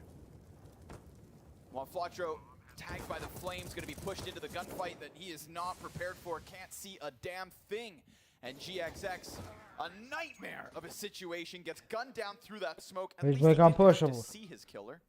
While Flatro, tagged by the flames, going to be pushed into the gunfight that he is not prepared for, can't see a damn thing. And GXX, a nightmare of a situation, gets gunned down through that smoke. At least he can didn't push have to him. see his killer.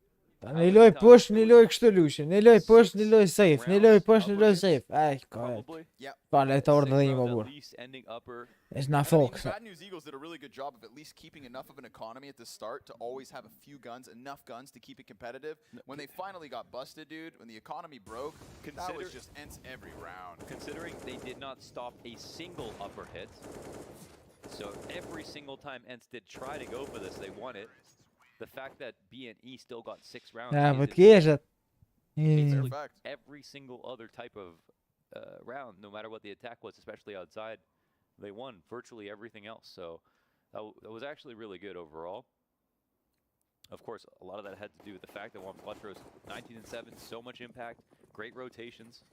Një loj push, një loj kështu lushe, një loj push, një loj safe, një loj push, një loj safe. Ai, ka. Probably. Yep. Pale të ordë dhe Six një më rounds burë. at least ending upper. Është na I mean, fokë. the Bad News Eagles did a really good job of at least keeping enough of an economy at the start to always have a few guns, enough guns to keep it competitive. When they finally got busted, dude, when the economy broke, that was Consider- just ENCE every round. Considering they did not stop a single upper hit. So every single time ENCE did try to go for this, they won it. The fact that BNE still got 6 rounds Ja, is po të insane. keshet. Fair Mm. fact. Every single other type of round, no matter what the attack was, especially outside, they won virtually everything else. So that was actually really good overall. Of course, a lot of that had to do with the fact that Juan Flatro's 19-7, so much impact, great rotations,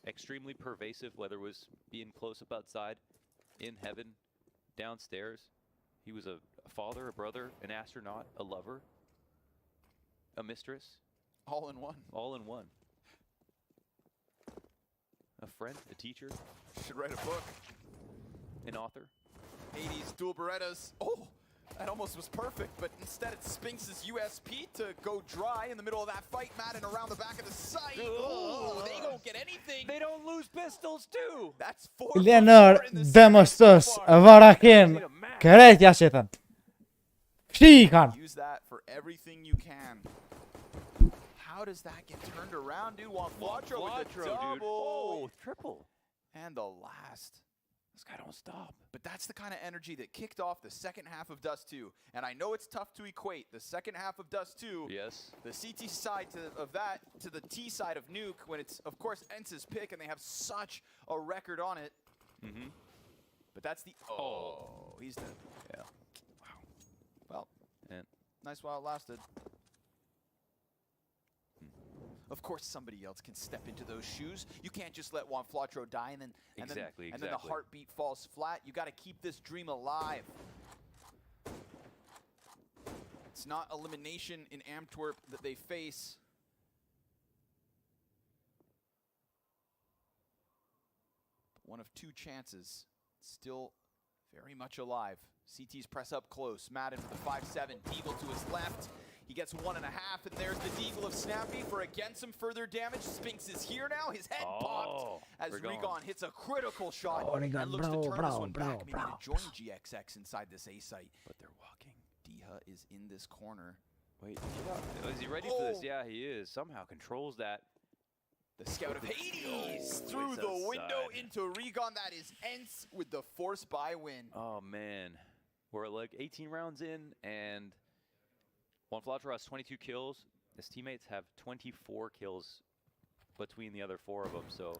extremely pervasive, whether it was being close up outside, in heaven, downstairs. He was a father, a brother, an astronaut, a lover, a mistress, All in one. all in one. A friend, a teacher, Should write a book. an author. 80s dual Berettas. Oh, that almost was perfect, but instead it's Spinks' USP to go dry in the middle of that fight, Madden around the back of the site. Oh, they don't get anything. They don't lose pistols too. That's 4 Lenër for 4 in the demostos, second so far. varakin, kërejt jashetën. Shtikan. Use that for everything you can. How does that get turned around, dude? Juan Flatro with the double. dude. Oh, triple. And the last. This guy don't stop. But that's the kind of energy that kicked off the second half of Dust 2. And I know it's tough to equate the second half of Dust 2, Yes. the CT side of that, to the T side of Nuke, when it's, of course, ENCE's pick, and they have such a record on it. Mm-hmm. But that's the... Oh, he's dead. Yeah. Wow. Well, And nice while it lasted. Of course, somebody else can step into those shoes. You can't just let Juan Flatro die and then the heartbeat falls flat. You got to keep this dream alive. It's not elimination in Antwerp that they face. But one of two chances, still very much alive. CT's press up close. Madden with the 5-7. Deagle to his left. He gets 1.5, and there's the Deagle of Snappy for again some further damage. Spinks is here now. His head popped as Regon hits a critical shot and looks to turn this one back. Maybe to join GXX inside this A site. but they're walking. Deha is in this corner. Wait, is he ready for this? Yeah, he is. Somehow controls that. The Scout of Hades Oh, through it's the window outside. into Regon. That is ENCE with the force buy win. Oh man, we're like 18 rounds in, and Juan Flatro has 22 kills. His teammates have 24 kills between the other 4 of them. So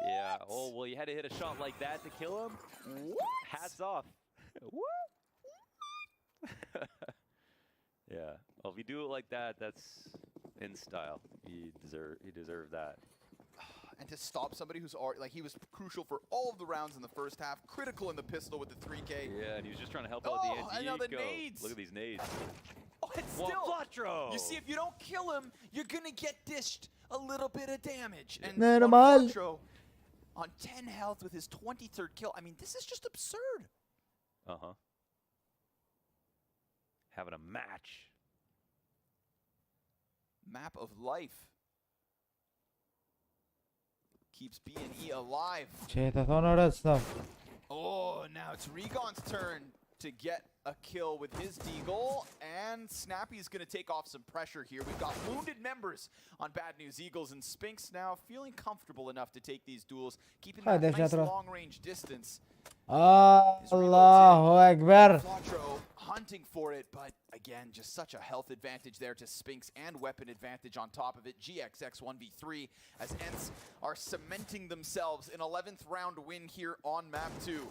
yeah. Oh well, you had to hit a shot like that to kill him. What? Hats off. What? Yeah. Well, if you do it like that, that's in style. He deserved that. And to stop somebody who's already, like, he was crucial for all of the rounds in the first half, critical in the pistol with the 3K. Yeah, and he was just trying to help out the Oh, and now the Go. nades. Look at these nades. Oh, it's Juan still. Flatro. You see, if you don't kill him, you're gonna get dished a little bit of damage. And Normal. Juan Flatro on 10 health with his 23rd kill. I mean, this is just absurd. Uh-huh. Having a match. Map of life keeps BNE alive. Çeytaton orası. Oh, now it's Regon's turn to get a kill with his Deagle, and Snappy's going to take off some pressure here. We've got wounded members on Bad News Eagles, and Spinks now feeling comfortable enough to take these duels, keeping that Hadi nice Flatro. long-range distance. Allahu Ekber. Flatro hunting for it, but again, just such a health advantage there to Spinks and weapon advantage on top of it. GXX 1v3 as ENCE are cementing themselves an 11th round win here on map 2.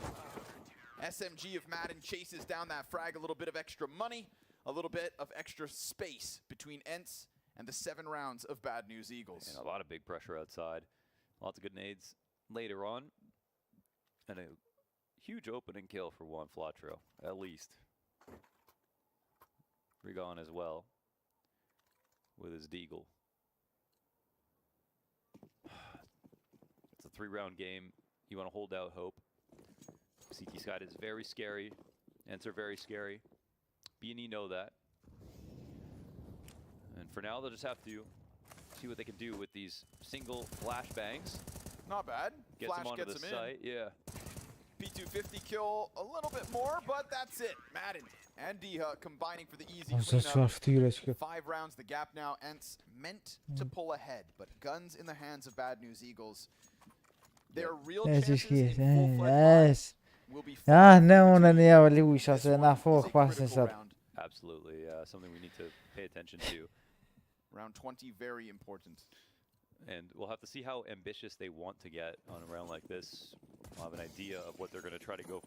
SMG of Madden chases down that frag, a little bit of extra money, a little bit of extra space between ENCE and the 7 rounds of Bad News Eagles. And a lot of big pressure outside. Lots of good nades later on. And a huge opening kill for Juan Flatro, at least. Regon as well with his Deagle. It's a 3-round game. You want to hold out hope. CT side is very scary. ENCE are very scary. BNE know that. And for now, they'll just have to see what they can do with these single flashbangs. Not bad. Gets Flash them onto gets the him in. site, yeah. P250 kill a little bit more, but that's it. Madden and Deha combining for the easy Nasıl cleanup. çarptıyla çıkıyor. 5 rounds the gap now. ENCE meant to pull ahead, but guns in the hands of Bad News Eagles. Their real Yes, chances yes, in full-fledged yes. will be Ja, ne fought unë between një valiusha this se one na is a fok pasin critical sot. round. Absolutely, something we need to pay attention to. Round 20, very important. And we'll have to see how ambitious they want to get on a round like this. We'll have an idea of what they're going to try to go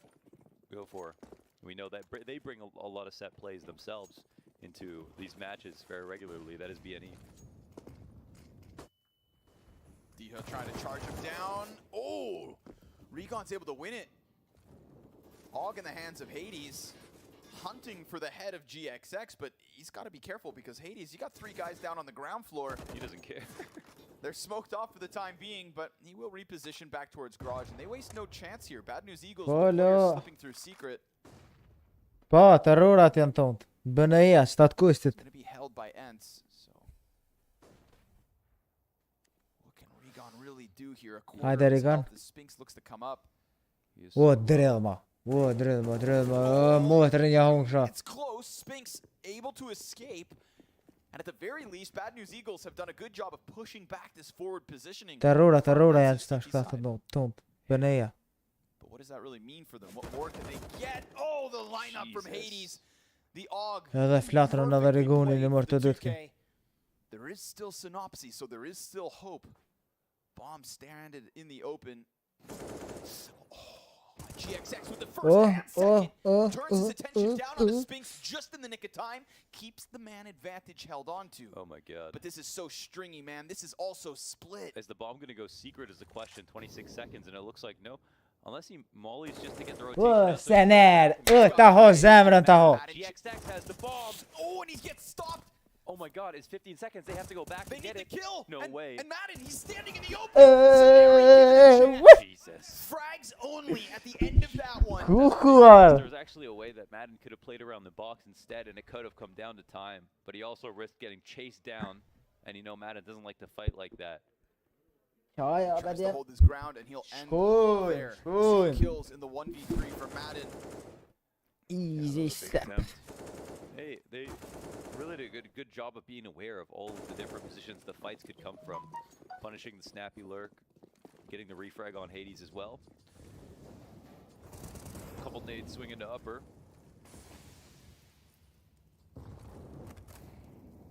for. We know that they bring a lot of set plays themselves into these matches very regularly. That is BNE. Deha trying to charge him down. Oh! Regon's able to win it. Og in the hands of Hades. Hunting for the head of GXX, but he's got to be careful because Hades, you got 3 guys down on the ground floor. He doesn't care. They're smoked off for the time being, but he will reposition back towards Garage, and they waste no chance here. Bad News Eagles with the players slipping through secret. Po, terrorat janë tonë. BNE, shtat kustit. It's going to be held by ENCE, so what can Regon really do here? A quarter Hajde, of his Regon. health as Spinks looks to come up. He is O, so- drillma. O, drillma. Motrin ja hongsha. It's close. Spinks able to escape. And at the very least, Bad News Eagles have done a good job of pushing back this forward positioning. Terrora for janë ENCE's shtat CT side. shtat tonë. BNE. But what does that really mean for them? What more can they get? Oh, the lineup from Hades. The AUG. هذا فلاتر هذا ريجون اللي مرتدتك. There is still synopsy, so there is still hope. Bomb stranded in the open. GXX with the first and second. Turns his attention down on the Sphinx just in the nick of time. Keeps the man advantage held on to. Oh my god. But this is so stringy, man. This is also split. Is the bomb going to go secret is the question. 26 seconds, and it looks like no. Unless he mollies just to get the rotation. سنار تاهو زامن تاهو. GXX has the bomb. Oh, and he gets stopped. Oh my god, it's 15 seconds. They have to go back They and need get the it. kill. No way. And Madden, he's standing in the open. Jesus. Frags only at the end of that one. There's actually a way that Madden could have played around the box instead, and it could have come down to time. But he also risked getting chased down, and you know Madden doesn't like to fight like that. Tries to hold his ground, and he'll end there. 2 kills in the 1v3 for Madden. Easy step. Hey, they really did a good job of being aware of all of the different positions the fights could come from. Punishing the snappy lurk, getting the refrag on Hades as well. A couple nades swinging to upper.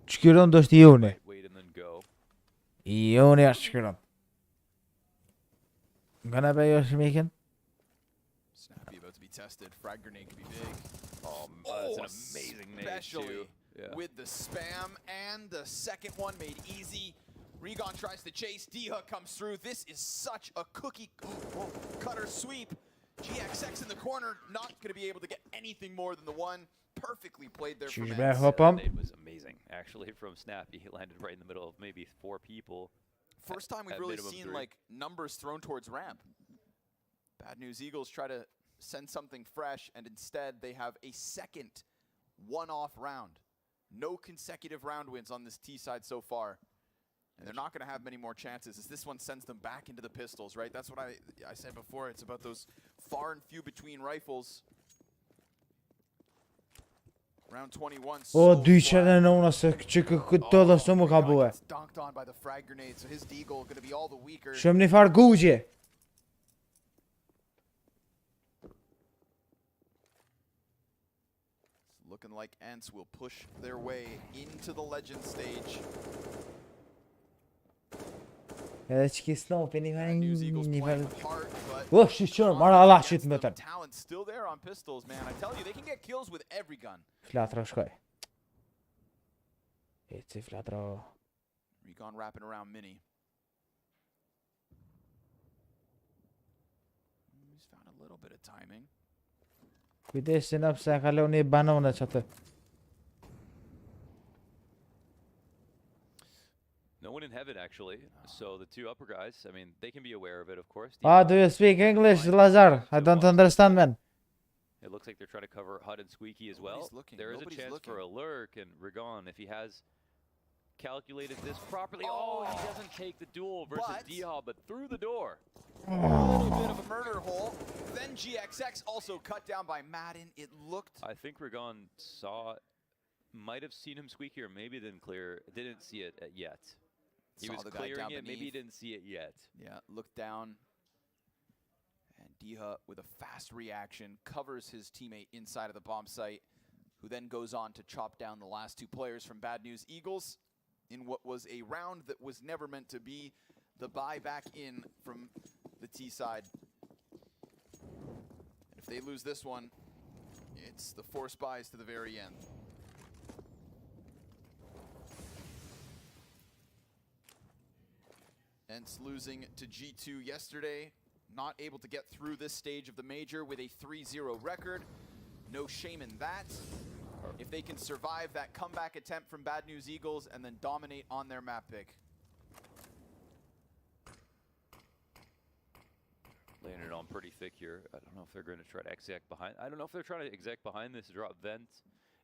Shkyrën do është Ioni. Wait and then go. Ioni është shkyrën. Gonna be your shmiken? Snappy about to be tested. Frag grenade could be big. That's an amazing nade Especially too. Yeah. with the spam and the second one made easy. Regon tries to chase. D-Hook comes through. This is such a cookie cutter sweep. GXX in the corner, not going to be able to get anything more than the one. Perfectly played there from ENCE. That nade was amazing, actually, from Snappy. He landed right in the middle of maybe 4 people. First time we've really seen 3. like numbers thrown towards ramp. Bad News Eagles try to send something fresh, and instead they have a second one-off round. No consecutive round wins on this T side so far. And they're not going to have many more chances as this one sends them back into the pistols, right? That's what I said before. It's about those far and few between rifles. Round 21. Dyqen e nonës që këtë dhe së më ka bue. Dunked on by the frag grenade, so his deagle going to be all the weaker. Shumë një farë gugje. Looking like ENCE will push their way into the legend stage. Edhe që ki slopi një Bad News Eagles farë. playing with heart, but Shqyqër, mara Allah shqytë më tërë. talent still there on pistols, man. I tell you, they can get kills with every gun. Flatra shkoj. Eci flatra. Recon wrapping around Mini. He's found a little bit of timing. Kujdes që në pëse ka leo një banone që atë. No one in heaven, actually. So the 2 upper guys, I mean, they can be aware of it, of course. Do you speak English, Lazar? I don't understand, man. It looks like they're trying to cover HUD and Squeaky as well. There is a chance for a lurk, and Rigon, if he has calculated this properly. Oh, he doesn't take the duel versus Diha, but through the door. A little bit of a murder hole. Then GXX also cut down by Madden. It looked... I think Rigon might have seen him squeaky, or maybe didn't see it yet. He was clearing it, maybe he didn't see it yet. Yeah, looked down. And Diha, with a fast reaction, covers his teammate inside of the bomb site, who then goes on to chop down the last 2 players from Bad News Eagles in what was a round that was never meant to be. The buy back in from the T side. And if they lose this one, it's the 4 spies to the very end. ENCE losing to G2 yesterday, not able to get through this stage of the major with a 3-0 record. No shame in that. If they can survive that comeback attempt from Bad News Eagles and then dominate on their map pick. Laying it on pretty thick here. I don't know if they're going to try to exec behind. I don't know if they're trying to exec behind this drop vent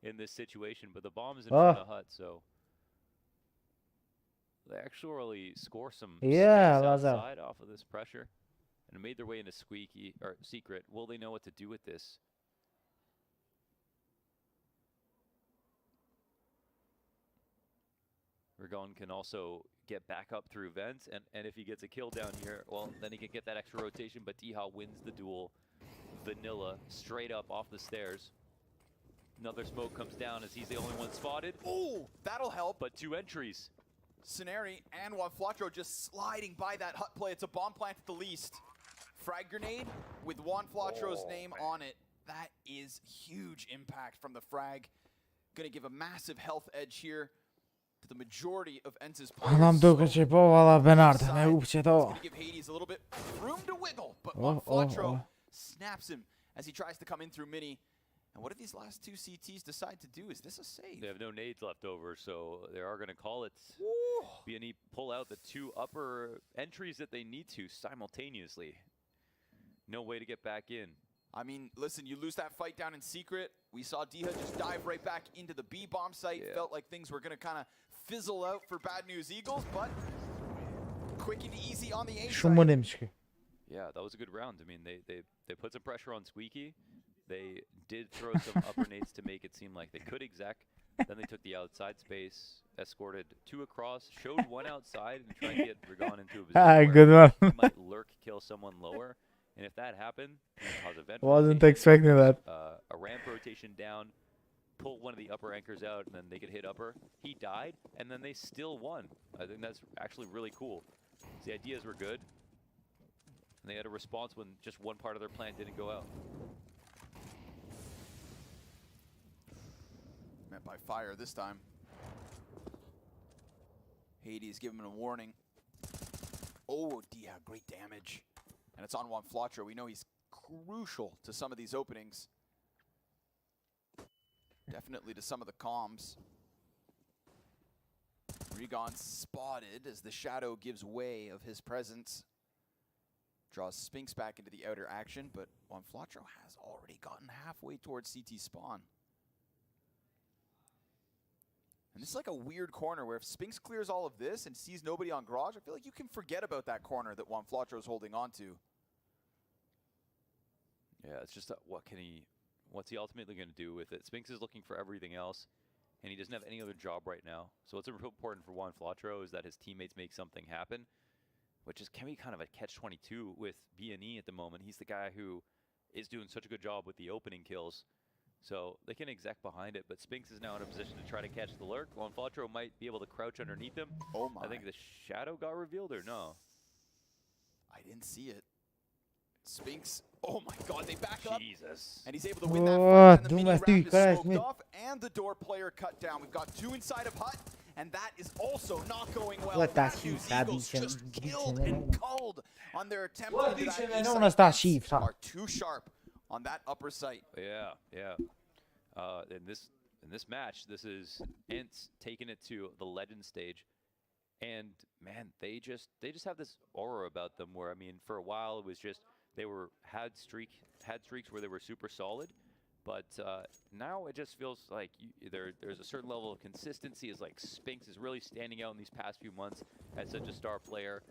in this situation, but the bomb is in front of the hut, so they actually score some space outside off of this pressure and made their way into Squeaky or Secret. Will they know what to do with this? Rigon can also get back up through vents, and if he gets a kill down here, well, then he can get that extra rotation, but Diha wins the duel vanilla, straight up off the stairs. Another smoke comes down as he's the only one spotted. Oh, that'll help. But 2 entries. Scenari and Juanflatro just sliding by that hut play. It's a bomb plant at the least. Frag grenade with Juanflatro's name on it. That is huge impact from the frag. Gonna give a massive health edge here to the majority of ENCE's players. Anam duke që po valla Benard, me upqe to. Gonna give Hades a little bit room to wiggle, but Juanflatro snaps him as he tries to come in through mini. And what do these last 2 CTs decide to do? Is this a save? They have no nades left over, so they are going to call it. Ooh. BNE pull out the 2 upper entries that they need to simultaneously. No way to get back in. I mean, listen, you lose that fight down in secret. We saw Diha just dive right back into the B bomb site. Yeah. Felt like things were going to kind of fizzle out for Bad News Eagles, but quick and easy on the A Shumë side. nimshki. Yeah, that was a good round. I mean, they put some pressure on Squeaky. They did throw some upper nades to make it seem like they could exec. Then they took the outside space, escorted 2 across, showed 1 outside, and tried to get Dragon into a position Good where one. he might lurk, kill someone lower. And if that happened, it would cause a vent Wasn't rotation, expecting that. a ramp rotation down, pull one of the upper anchors out, and then they could hit upper. He died, and then they still won. I think that's actually really cool. The ideas were good, and they had a response when just one part of their plan didn't go out. Met by fire this time. Hades giving him a warning. Oh, Dia, great damage. And it's on Juanflatro. We know he's crucial to some of these openings. Definitely to some of the comms. Regon spotted as the shadow gives way of his presence. Draws Spinks back into the outer action, but Juanflatro has already gotten halfway towards CT spawn. And this is like a weird corner where if Spinks clears all of this and sees nobody on garage, I feel like you can forget about that corner that Juanflatro is holding on to. Yeah, it's just what's he ultimately going to do with it? Spinks is looking for everything else, and he doesn't have any other job right now. So what's important for Juanflatro is that his teammates make something happen, which can be kind of a catch-22 with BNE at the moment. He's the guy who is doing such a good job with the opening kills. So they can exec behind it, but Spinks is now in a position to try to catch the lurk. Juanflatro might be able to crouch underneath him. Oh my. I think the shadow got revealed, or no? I didn't see it. Spinks, oh my god, they back up. Jesus. And he's able to win that Oh, fight. And the mini ramp is smoked off, and the door player cut down. We've got 2 inside of hut, and that is also not going well. What Bad does News he have? Eagles He just can- killed and culled on their attempt What into did that he A know? site. That's Chief, huh? Are too sharp on that upper site. Yeah, yeah. In this match, this is ENCE taking it to the legend stage, and man, they just have this aura about them where, I mean, for a while it was just they had streaks where they were super solid, but now it just feels like there's a certain level of consistency. Is like Spinks is really standing out in these past few months as such a star player.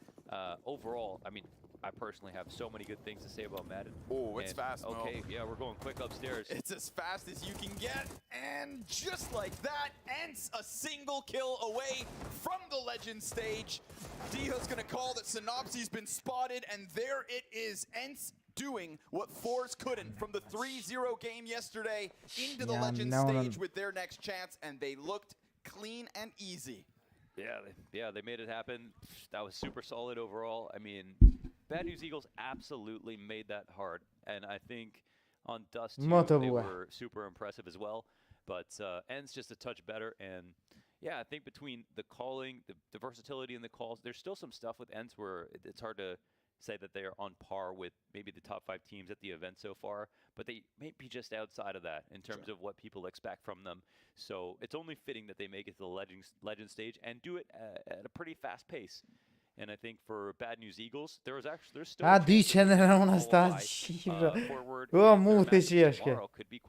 Overall, I mean, I personally have so many good things to say about Madden. Oh, it's fast, Mo. Okay, yeah, we're going quick upstairs. It's as fast as you can get, and just like that, ENCE a single kill away from the legend stage. Diha's gonna call that Synopsy's been spotted, and there it is. ENCE doing what Force couldn't from the 3-0 game yesterday into the legend stage with their next chance, and they looked clean and easy. Yeah, they made it happen. That was super solid overall. I mean, Bad News Eagles absolutely made that hard, and I think on Dust 2, they were super impressive as well. But ENCE just a touch better, and yeah, I think between the calling, the versatility in the calls, there's still some stuff with ENCE where it's hard to say that they are on par with maybe the top 5 teams at the event so far, but they may be just outside of that in terms of what people expect from them. So it's only fitting that they make it to the legend stage and do it at a pretty fast pace. And I think for Bad News Eagles, there's still a chance forward. Muti ciężkie.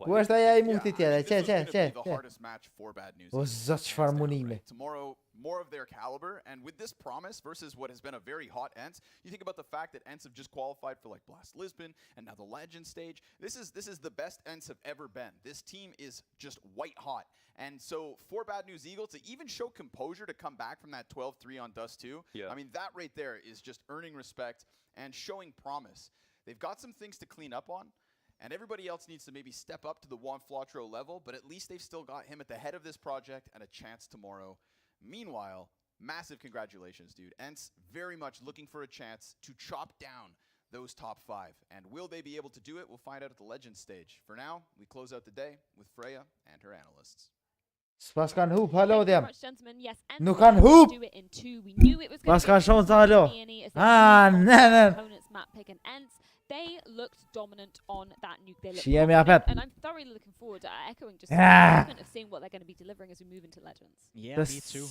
Guarda ja I muti tjera, The hardest match for Bad News. O zot çfarë munime. Tomorrow, more of their caliber, and with this promise versus what has been a very hot ENCE, you think about the fact that ENCE have just qualified for like Blast Lisbon and now the Legend stage. This is the best ENCE have ever been. This team is just white hot. And so for Bad News Eagles to even show composure to come back from that 12-3 on Dust 2, I mean, that right there is just earning respect and showing promise. They've got some things to clean up on, And everybody else needs to maybe step up to the Juan Flautro level, but at least they've still got him at the head of this project and a chance tomorrow. Meanwhile, massive congratulations, dude. ENCE very much looking for a chance to chop down those top 5. And will they be able to do it? We'll find out at the Legends stage. For now, we close out the day with Freya and her analysts. Paskan hoop, hallå Thank you very dem. much, gentlemen. Yes, Nu ENCE kan managed to hoop. do it in 2. We knew it was going to Paskan be a Sean hallå. BNE as they moved on to nej, their nej. opponent's map pick, and ENCE, they looked dominant on that nuke. They looked Sia mi confident, apet. and I'm thoroughly looking forward to echoing just the Ah. excitement of seeing what they're going to be delivering as we move into Legends. Yeah, me too.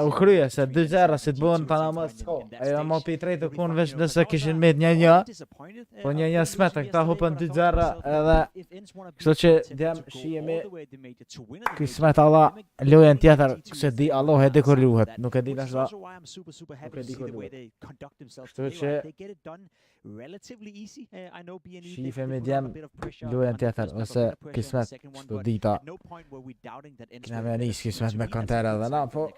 وخرويا سدوزارا سدبون طالما سخو ايا ما بيتري تكون فيش نسا كيشن ميد نيا ونيا سمعتك تاهو بان دوزارا هذا كسوتش دام شي مي كي سمعت الله اللي هو انتياتر سدي الله هدي كوريوهت نو كدي نشا شي في ميديام اللي هو انتياتر بس كي سمعت ديتا كنا مانيش كي سمعت مكانتر هذا نعرفو.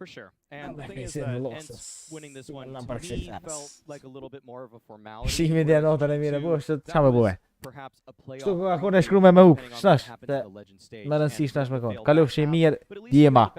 For sure. And the thing is that ENCE winning this one to me felt like a little bit more of a formality. شي ميديام نقطة نميرة بوش تسمى بوه Perhaps a playoff. شو أكون أشكره ما موك depending on what شناش happens at the Legend stage. ما And ننسيش ناش we مكان failed قالوا that شي half. مير But at least ديما